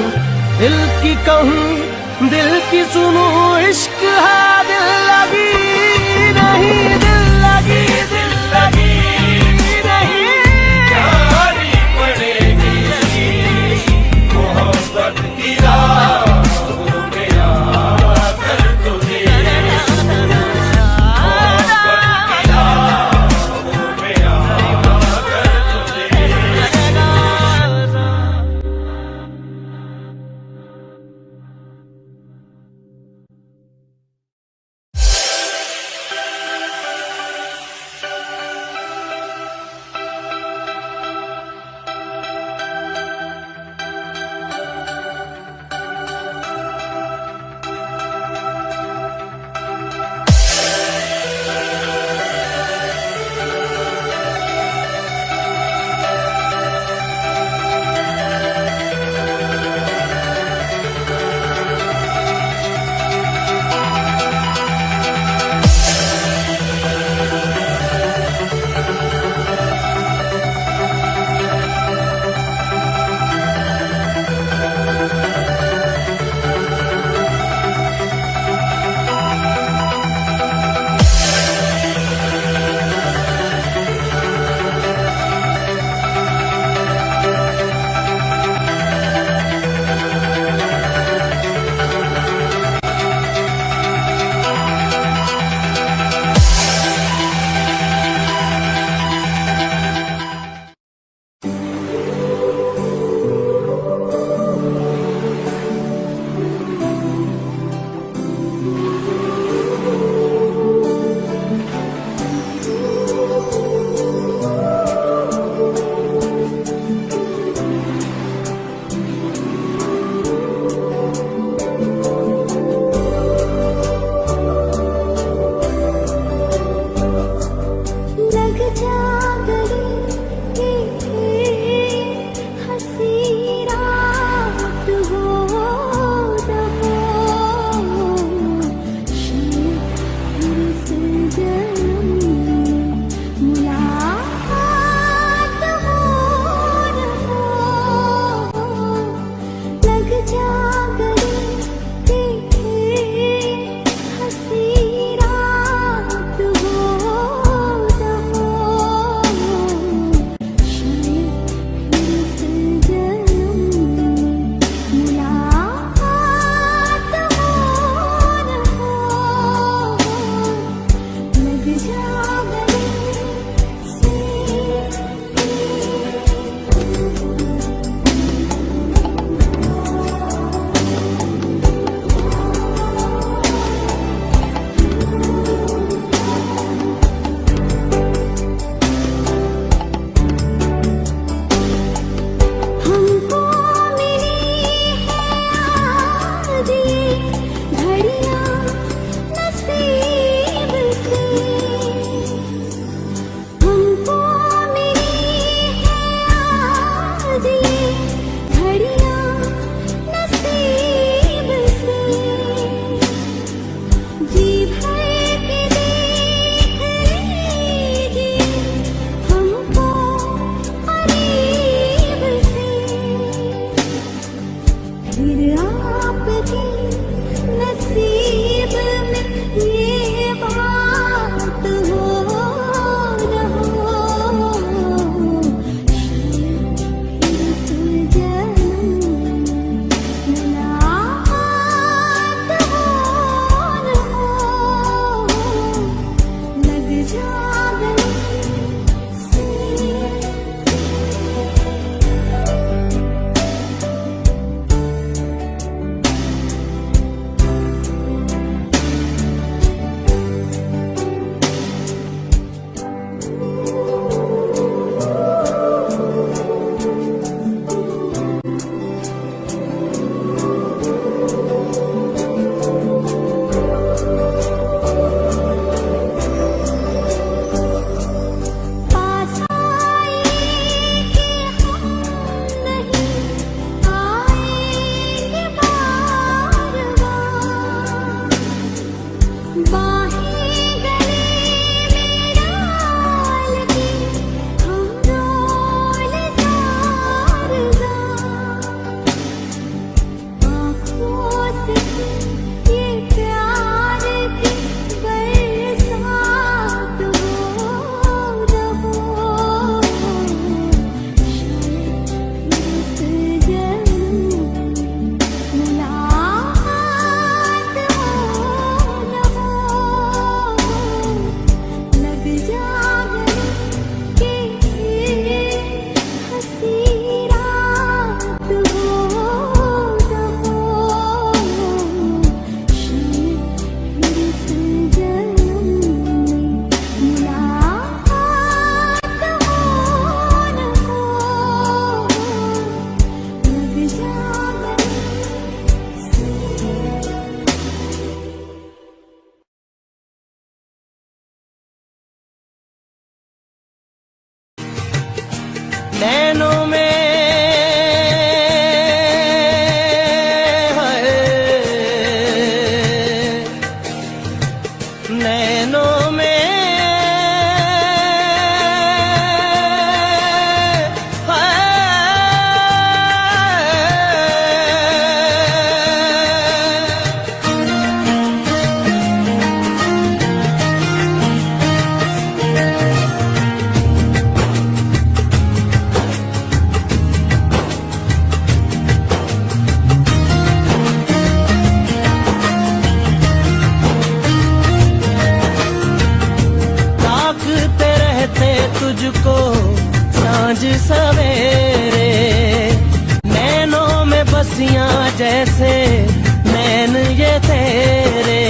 दिल की कहूँ दिल की सुनूं, इश्क है दिल लगी नहीं, दिल लगी नहीं। जानी पड़ेगी मोहब्बत की राह। आपके नसीब में ये बात हो न हो, इस जन्म मुलाकात हो न हो, लग जाए से पास आए कि हम नहीं आएंगे बार बार, बाहें गले में डाल के हम डोल ज़ार ज़ार, आँखों से ये प्यार की बरसात हो न हो, इस जन्म मुलाकात हो न हो, लग जाए कि हंसी रात हो न हो, इस जन्म मुलाकात हो न हो, लग जाए से नैनों में है, नैनों में ताकते रहते तुझको सांझ सवेरे, नैनों में बसियां जैसे नैन ये तेरे,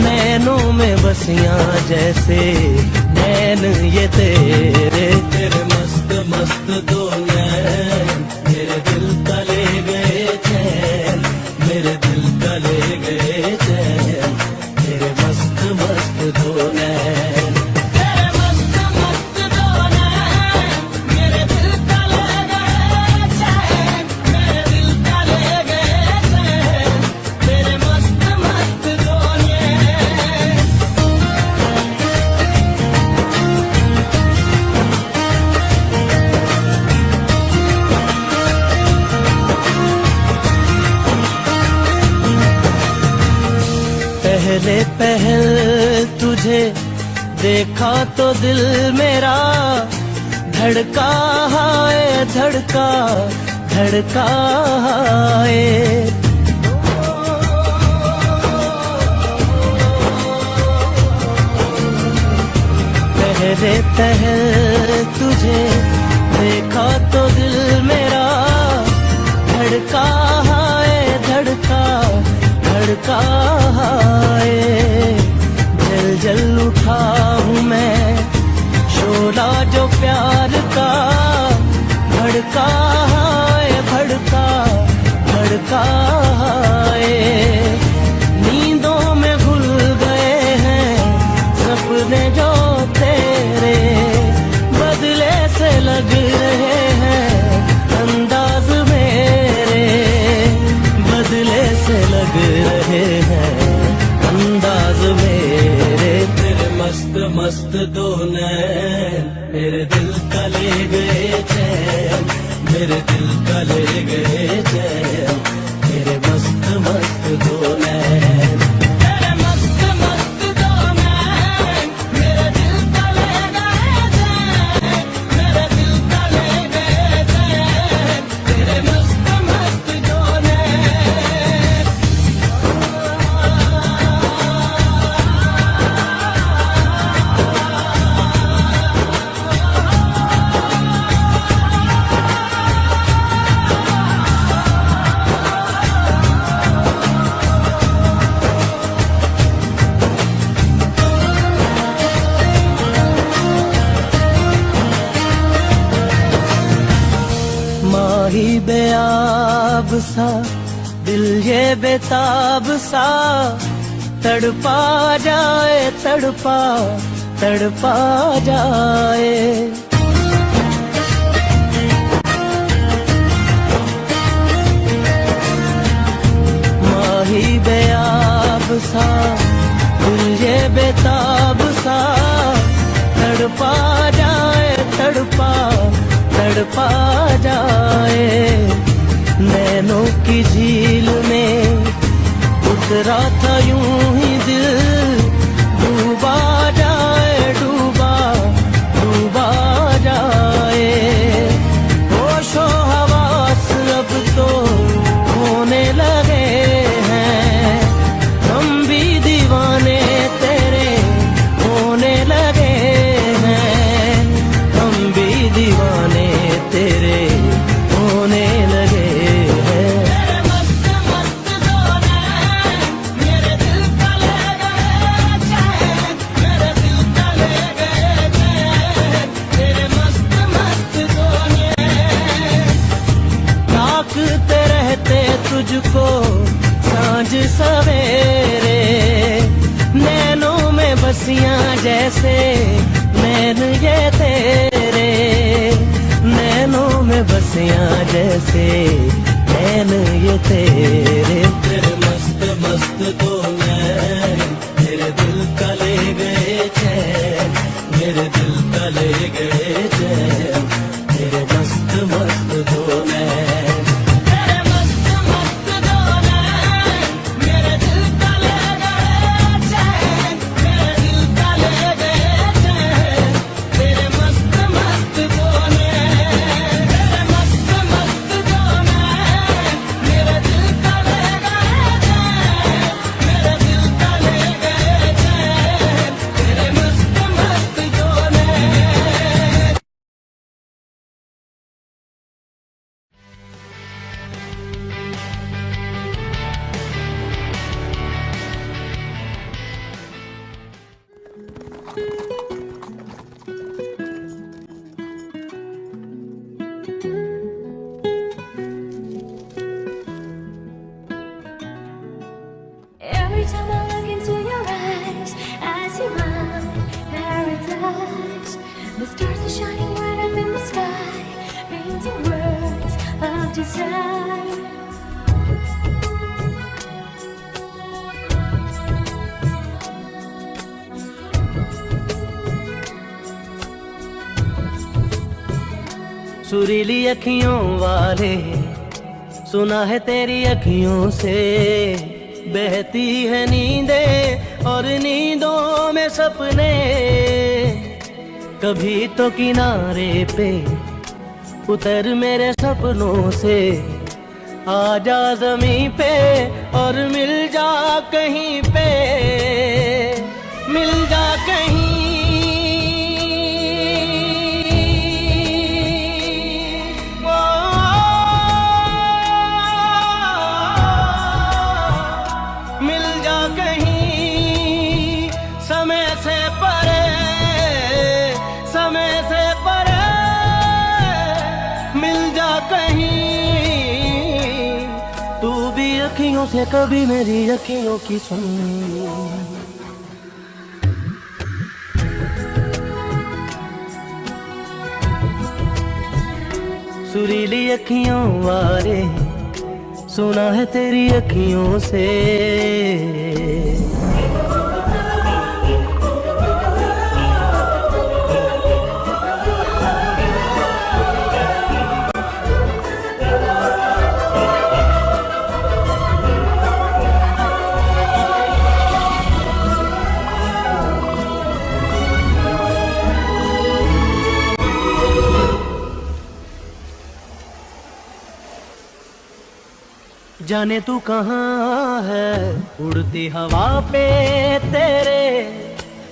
नैनों में बसियां जैसे नैन ये तेरे, तेरे मस्त मस्त दो नैन मेरे दिल का ले गए चैन, मेरे दिल का ले गए चैन, तेरे मस्त मस्त दो नैन, तेरे मस्त मस्त दो नैन मेरे दिल का ले गए चैन, मेरे दिल का ले गए चैन, तेरे मस्त मस्त दो नैन। पहले पहल तुझे देखा तो दिल मेरा धड़का है, धड़का धड़का है, पहले पहल तुझे देखा तो दिल मेरा धड़का है, धड़का धड़का है, जल जल उठा हूँ मैं शोला जो प्यार का, भड़का है, भड़का भड़का है, नींदों में भूल गए हैं सपने जो तेरे, बदले से लग रहे हैं अंदाज मेरे, बदले से लग रहे हैं अंदाज मेरे, तेरे मस्त मस्त दो नैन मेरे दिल का ले गए चैन, मेरे दिल का ले गए चैन, तेरे सा दिल ये बेताब सा तड़पा जाए, तड़पा तड़पा जाए। माही बेआब सा दिल ये बेताब सा तड़पा जाए, तड़पा तड़पा जाए। नैनों की झील में उतरा था यूं ही दिल, डूबा जाए, डूबा डूबा जाए। होशो हवास अब तो होने लगे हैं, हम भी दीवाने तेरे होने लगे हैं, हम भी दीवाने तेरे होने लगे हैं। तेरे मस्त मस्त दोने मेरे दिल का ले गए चैन, मेरे दिल का ले गए चैन। तेरे मस्त मस्त दोने ताकते रहते तुझको सांझ सवेरे, नैनों में बसियां जैसे नैन ये तेरे, नैनों में बसियां जैसे नैन ये तेरे। तेरे मस्त मस्त दो नैन मेरे दिल का ले गए चैन, मेरे दिल का ले गए चैन। तेरे मस्त मस्त दो नैन, तेरे मस्त मस्त दो नैन मेरे दिल का ले गए चैन, मेरे दिल का ले गए चैन। तेरे मस्त मस्त दो नैन, तेरे मस्त मस्त दो नैन मेरे दिल का ले गए चैन, मेरे दिल का ले गए चैन। तेरे मस्त मस्त दो नैन। Every time I look into your eyes, I see my paradise. The stars are shining right up in the sky, painting words of desire. सुरीली अखियों वाले सुना है तेरी अखियों से बहती है नींदें और नींदों में सपने। कभी तो किनारे पे उतर मेरे सपनों से, आजा ज़मीं पे और मिल जा कहीं पे, मिल जा कहीं। मिल जा कहीं समय से परे, समय से परे। मिल जा कहीं तू भी अखियों से कभी मेरी अखियों की सुन। सुरीली अखियों वाले सुना है तेरी अखियों से। जाने तू कहाँ है उड़ती हवा पे तेरे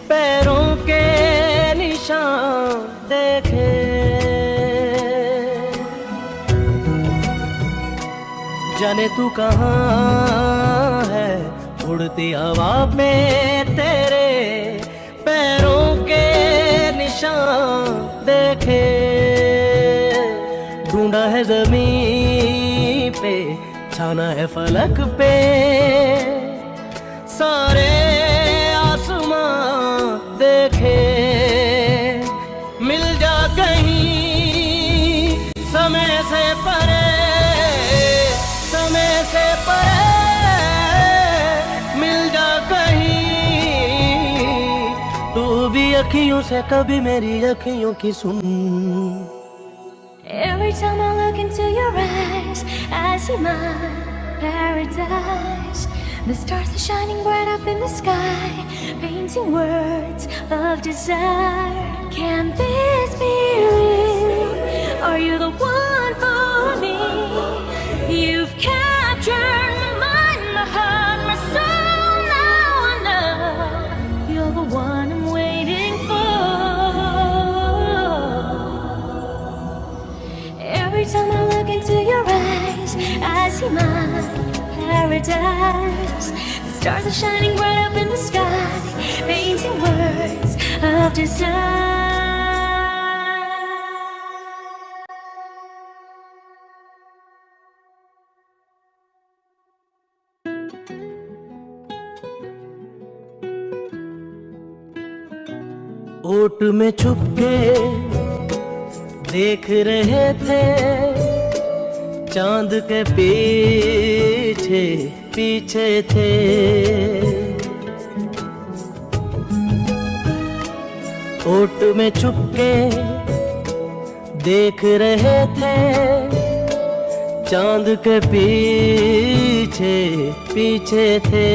पैरों के निशान देखे। जाने तू कहाँ है उड़ती हवा पे तेरे पैरों के निशान देखे। ढूंढा है जमीन पे बिछाना है फलक पे सारे आसमां देखे, मिल जा कहीं समय से परे, समय से परे, मिल जा कहीं तू भी अखियों से कभी मेरी अखियों की सुन। Every time I look into your eyes, I see my paradise. The stars are shining bright up in the sky, painting words of desire. Can this be real? Are you the one for me? You've captured my mind, my heart, my soul. Now I know you're the one I'm waiting for. Every time I look into your eyes, I see my paradise. The stars are shining bright up in the sky, painting words of desire. ओट में छुपके देख रहे थे चांद के पीछे पीछे थे, ओट में छुपके देख रहे थे चांद के पीछे पीछे थे।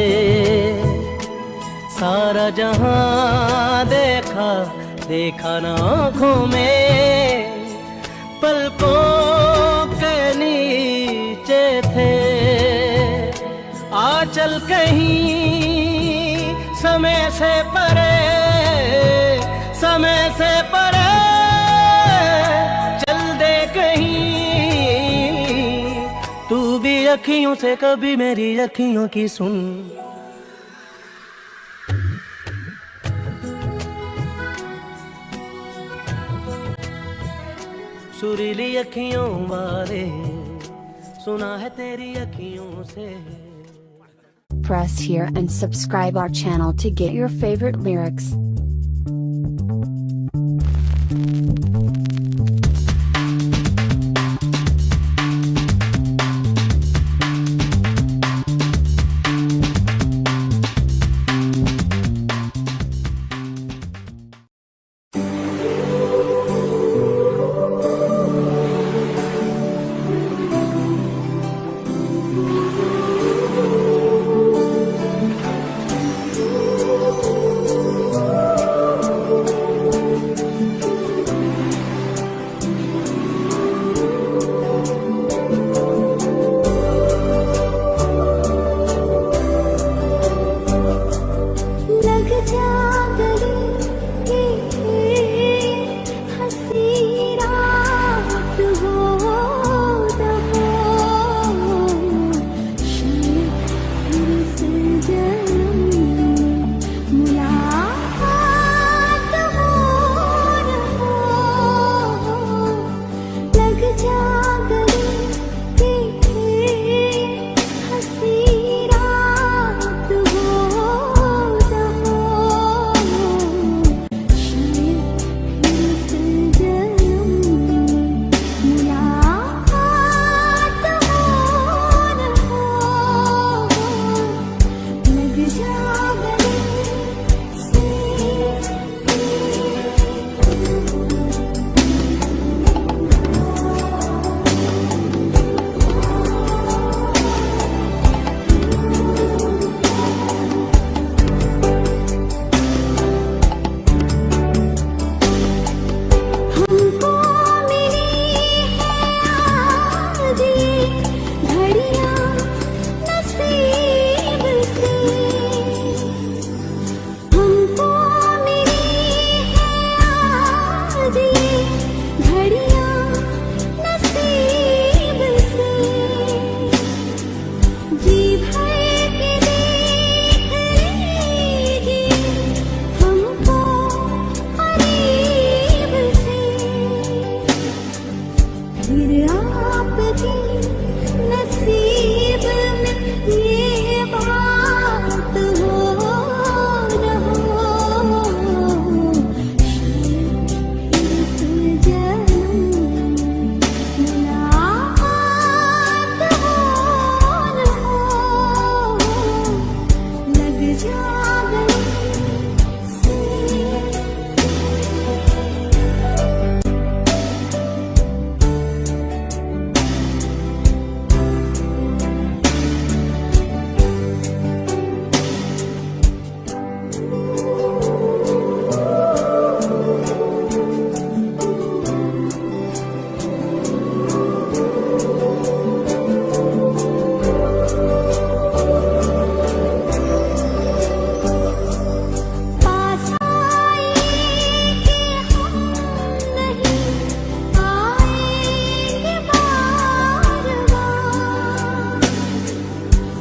सारा जहां देखा देखा ना आँखों में, पलकों के नीचे थे। आ चल कहीं समय से परे, समय से परे, चल दे कहीं तू भी अखियों से कभी मेरी अखियों की सुन। सुरीली अखियों वाले सुना है तेरी अखियों से। Press here and subscribe our channel to get your favorite lyrics.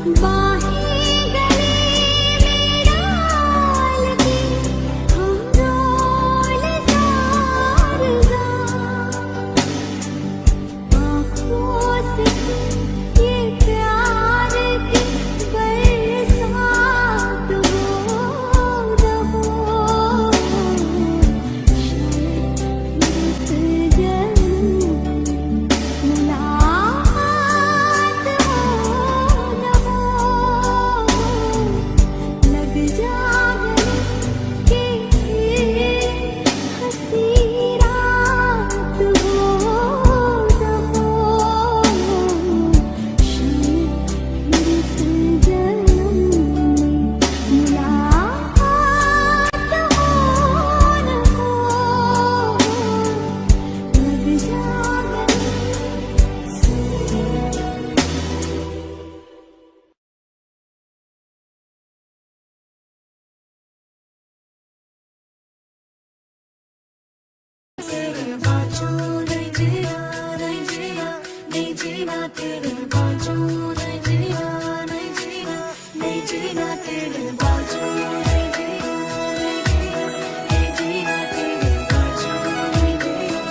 बाहें गले में डाल के हम डोल जार आँखों से ये प्यार की बरसात हो रहो मुलाकात हो न हो लग जाए कि हंसी रात हो न हो फिर से जन्म में मुलाकात हो न हो लग जाए तेरे बाजू नहीं जिया नहीं जिया नहीं जीना तेरे बाजू नहीं जिया नहीं जिया नहीं जीना तेरे बाजू नहीं जिया नहीं जिया नहीं जीना तेरे बाजू नहीं जिया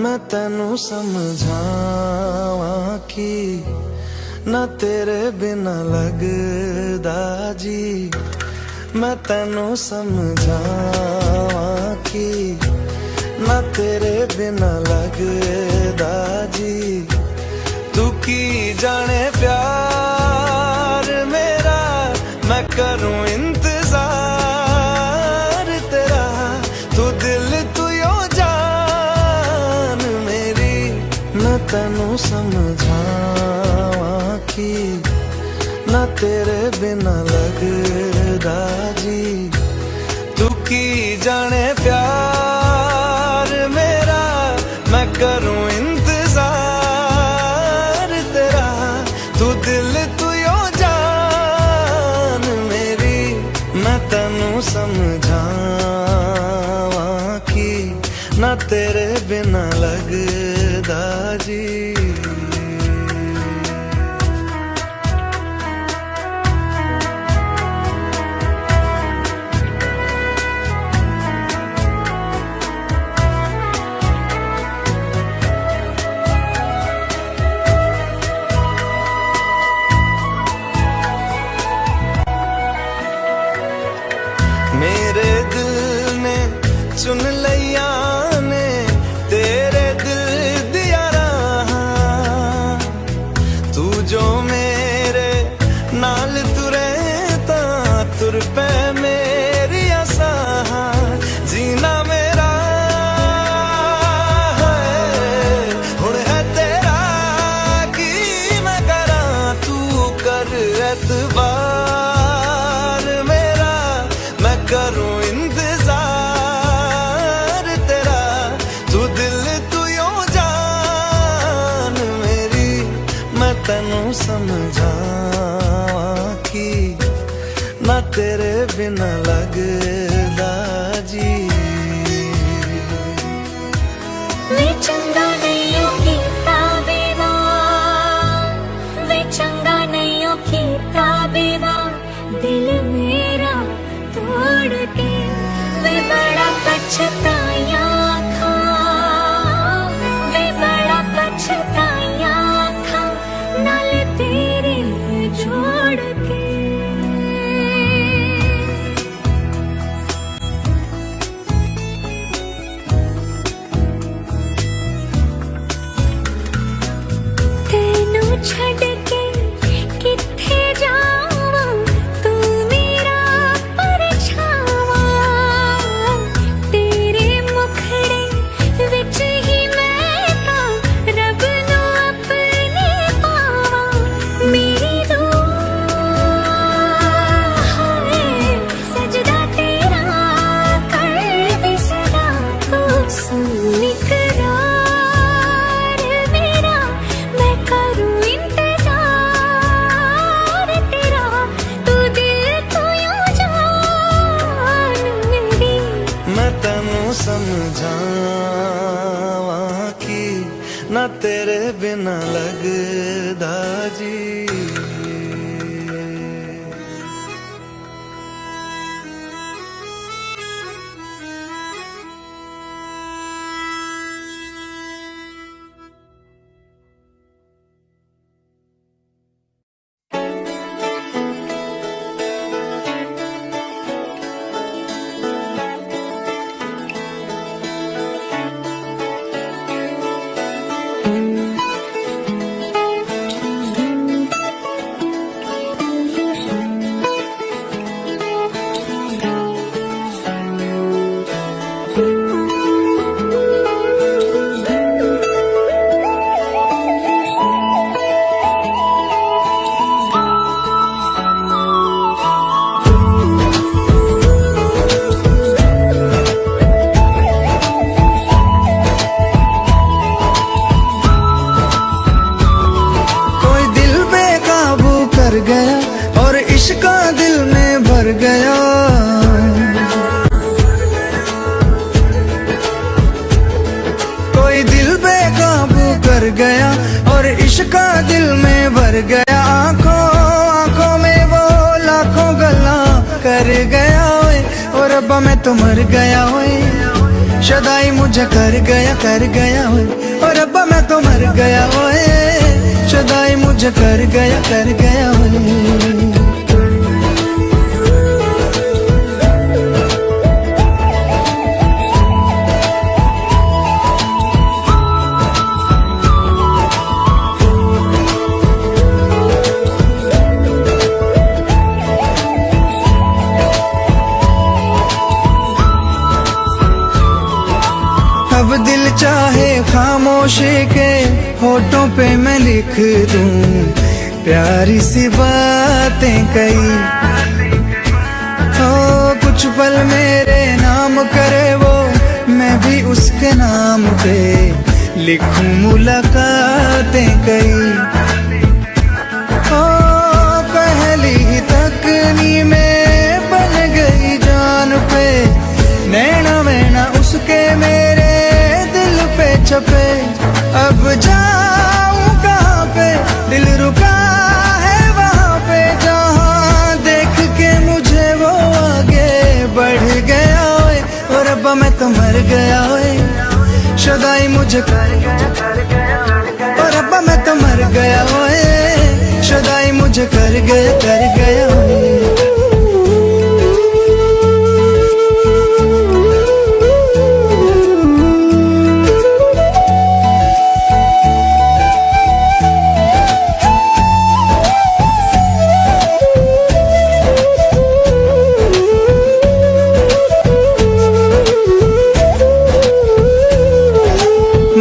मैं तेनू समझावां कि ना तेरे बिना लगदा जी मैं तेनू समझावां कि ना तेरे बिना लगदा जी तू की जाने प्यार मेरा मैं करूं इंतजार तेरा तू दिल तू यो जान मेरी मैं तेनू समझावां कि ना तेरे बिना लगदा जी तू की जाने प्यार मेरा मैं करूं इंतजार तेरा तू दिल तू यो जान मेरी मैं तेनू समझावां कि ना तेरे बिना लगदा जी मेरे दिल ने चुन लिया ने तेरे दिल दिया रहा तू जो मेरे नाल तुरे ता तुर पे मेरी आसा जीना मेरा हुण है तेरा की मैं करा तू कर एतबार मेरा मैं करूं इंतजार तेरा तू दिल तू यो जान मेरी मैं तेनू समझावां कि ना तेरे बिना लगदा जी वे चंगा नहीं हो कीता बेवा वे चंगा नहीं हो कीता बेवा दिल मेरा तोड़ के वे बड़ा पछताया खा वे बड़ा पछताया खा नाल तेरे जोड़ के तेनू छड़ के किथे जावां तू मेरा परछावा तेरे मुखड़े विच ही मैं तां रब नू अपने पावां मेरी दुआ है सजदा तेरा कर दे सदा तू सुन इकरार मेरा मैं करूं इंतजार तेरे बिना लगदा जी। गया और इश्क दिल में भर गया। कोई दिल बेकाबू कर गया और इश्क दिल में भर गया। आंखों आंखों में वो लाखों गल्ला कर गया ओए, और रब्बा मैं तो मर गया ओए। शदाई मुझे कर गया ओए, और रब्बा मैं तो मर गया ओए। शदाई मुझे कर गया ओए। अब दिल चाहे खामोशी के होठों पे मैं लिख दूं प्यारी सी बातें कई। हो कुछ पल मेरे नाम करे वो, मैं भी उसके नाम पे लिखूं मुलाकातें कई। हो पहली ही तकनी में बन गई जान पे, नैना मैना उसके मेरे दिल पे छपे। अब जाऊं कहाँ पे, दिल रुका है वहाँ पे, जहाँ देख के मुझे वो आगे बढ़ गया ओए। और रब्बा मैं तो मर गया ओए। शदाई मुझे कर गया, और रब्बा मैं तो मर गया ओए। शदाई मुझे कर गया ओए।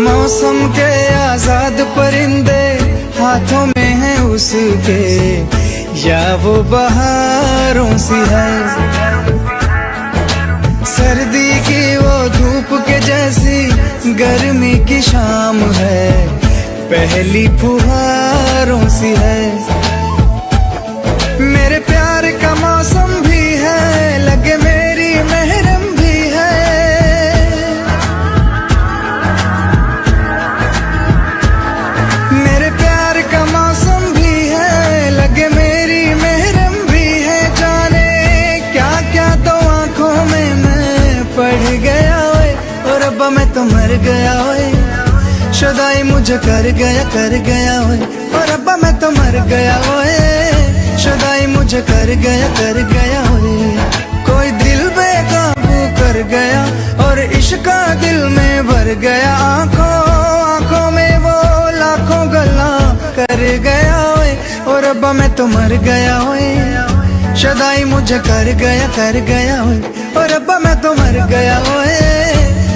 मौसम के आजाद परिंदे हाथों में है उसके, या वो बहारों सी है। सर्दी की वो धूप के जैसी गर्मी की शाम है, पहली फुहारों सी है। मेरे प्यार का मौसम भी है, लगे मेरी महरम भी है। मेरे प्यार का मौसम भी है, लगे मेरी महरम भी है। जाने क्या क्या तो आंखों में मैं पढ़ गया ओए। और रब्बा मैं तो मर गया ओए। शदाई मुझे कर गया ओए। और रब्बा मैं तो मर गया ओए। शदाई मुझे कर गया ओए। कोई दिल बेकाबू कर गया और इश्क दिल में भर गया। आंखों आंखों में वो लाखों गल्ला कर गया ओए। और रब्बा मैं तो मर गया ओए। शदाई मुझे कर गया ओए। और रब्बा मैं तो मर गया ओए।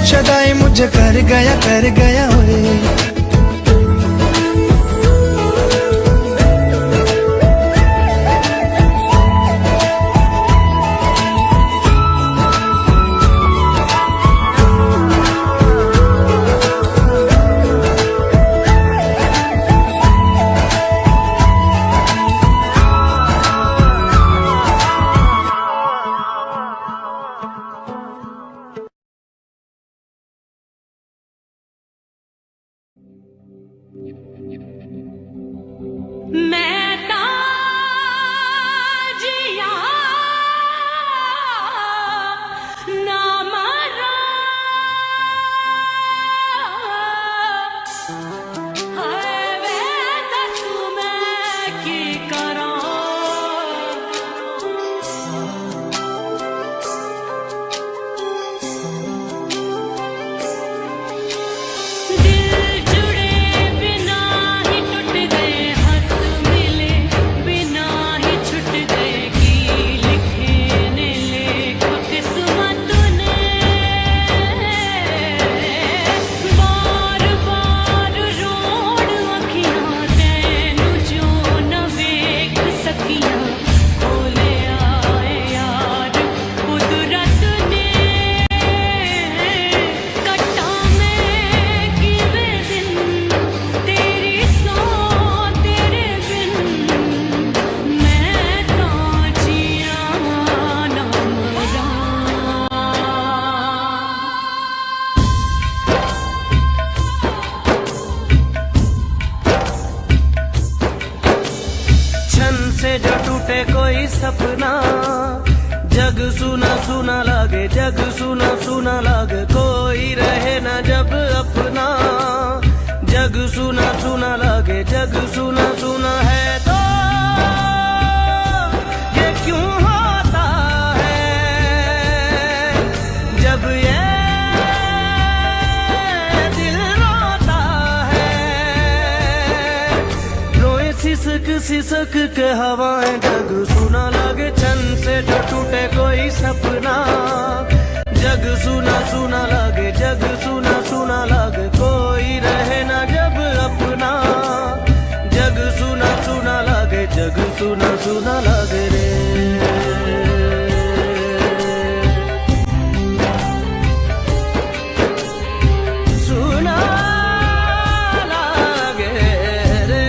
शदाई मुझे कर गया ओए। से जो टूटे कोई सपना, जग सुना सुना लागे, जग सुना सुना लागे, कोई रहे ना जब अपना। जग सुना सुना लागे, जग सुना सुना है तो ये क्यों होता है जब ये दिल रोता है। रोए सिसक सिसक के हवाएं, जग सुना लागे, छन से जो टूटे कोई सपना। जग सुना सुना लागे, जग सुना सुना लागे, कोई रहे ना जब अपना। जग सुना सुना लागे, जग सुना सुना लागे रे। सुना लागे रे।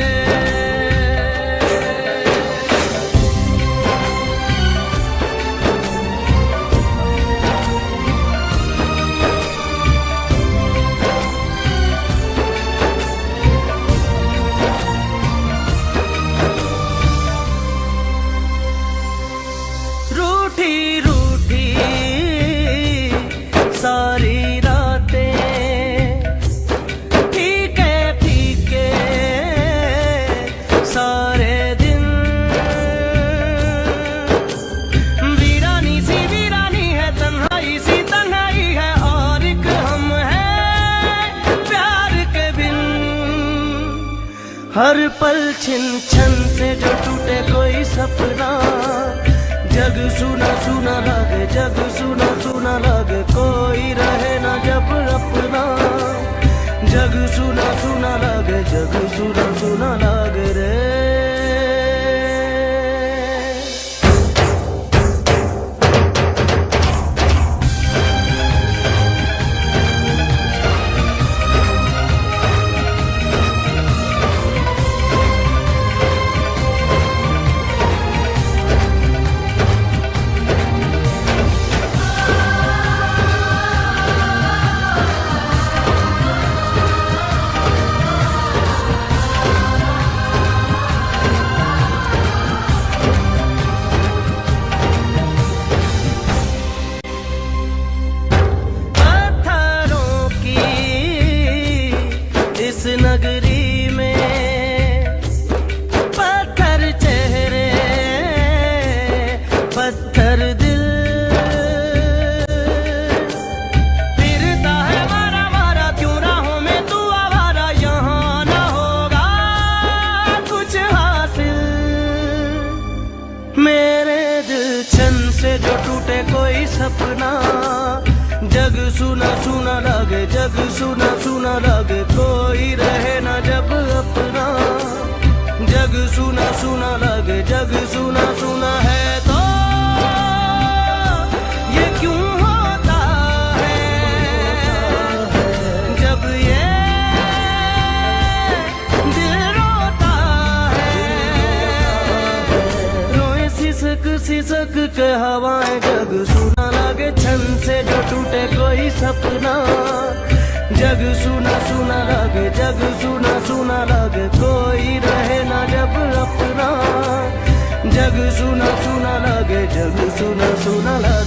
रूठी रूठी सारी रातें, फीके फीके सारे दिन। वीरानी सी वीरानी है, तन्हाई सी तन्हाई है, और एक हम है प्यार के बिन। हर पल छिन छन से जो टूटे कोई सपना। जग सुना सुना लागे, जग सुना सुना लागे, कोई रहे ना जब अपना। जग सुना सुना लागे, जग सुना सुना लागे रे। इस नगरी में पत्थर चेहरे, पत्थर दिल। फिरता है मारा मारा, क्यों राहों में तू आवारा, यहाँ ना होगा कुछ हासिल। मेरे दिल छन से जो टूटे कोई सपना। जग सुना सुना लागे, जग सुना सुना लागे, कोई रहे ना जब अपना। जग सुना सुना लागे, जग सुना सुना है तो ये क्यों होता है जब ये दिल रोता है। रोए सिसक सिसक के हवाएं, जग सुना लागे, छन से जो टूटे कोई सपना। जग सुना सुना लागे, जग सुना सुना लागे, कोई रहे ना जब अपना। जग सुना सुना लागे, जग सुना सुना लागे।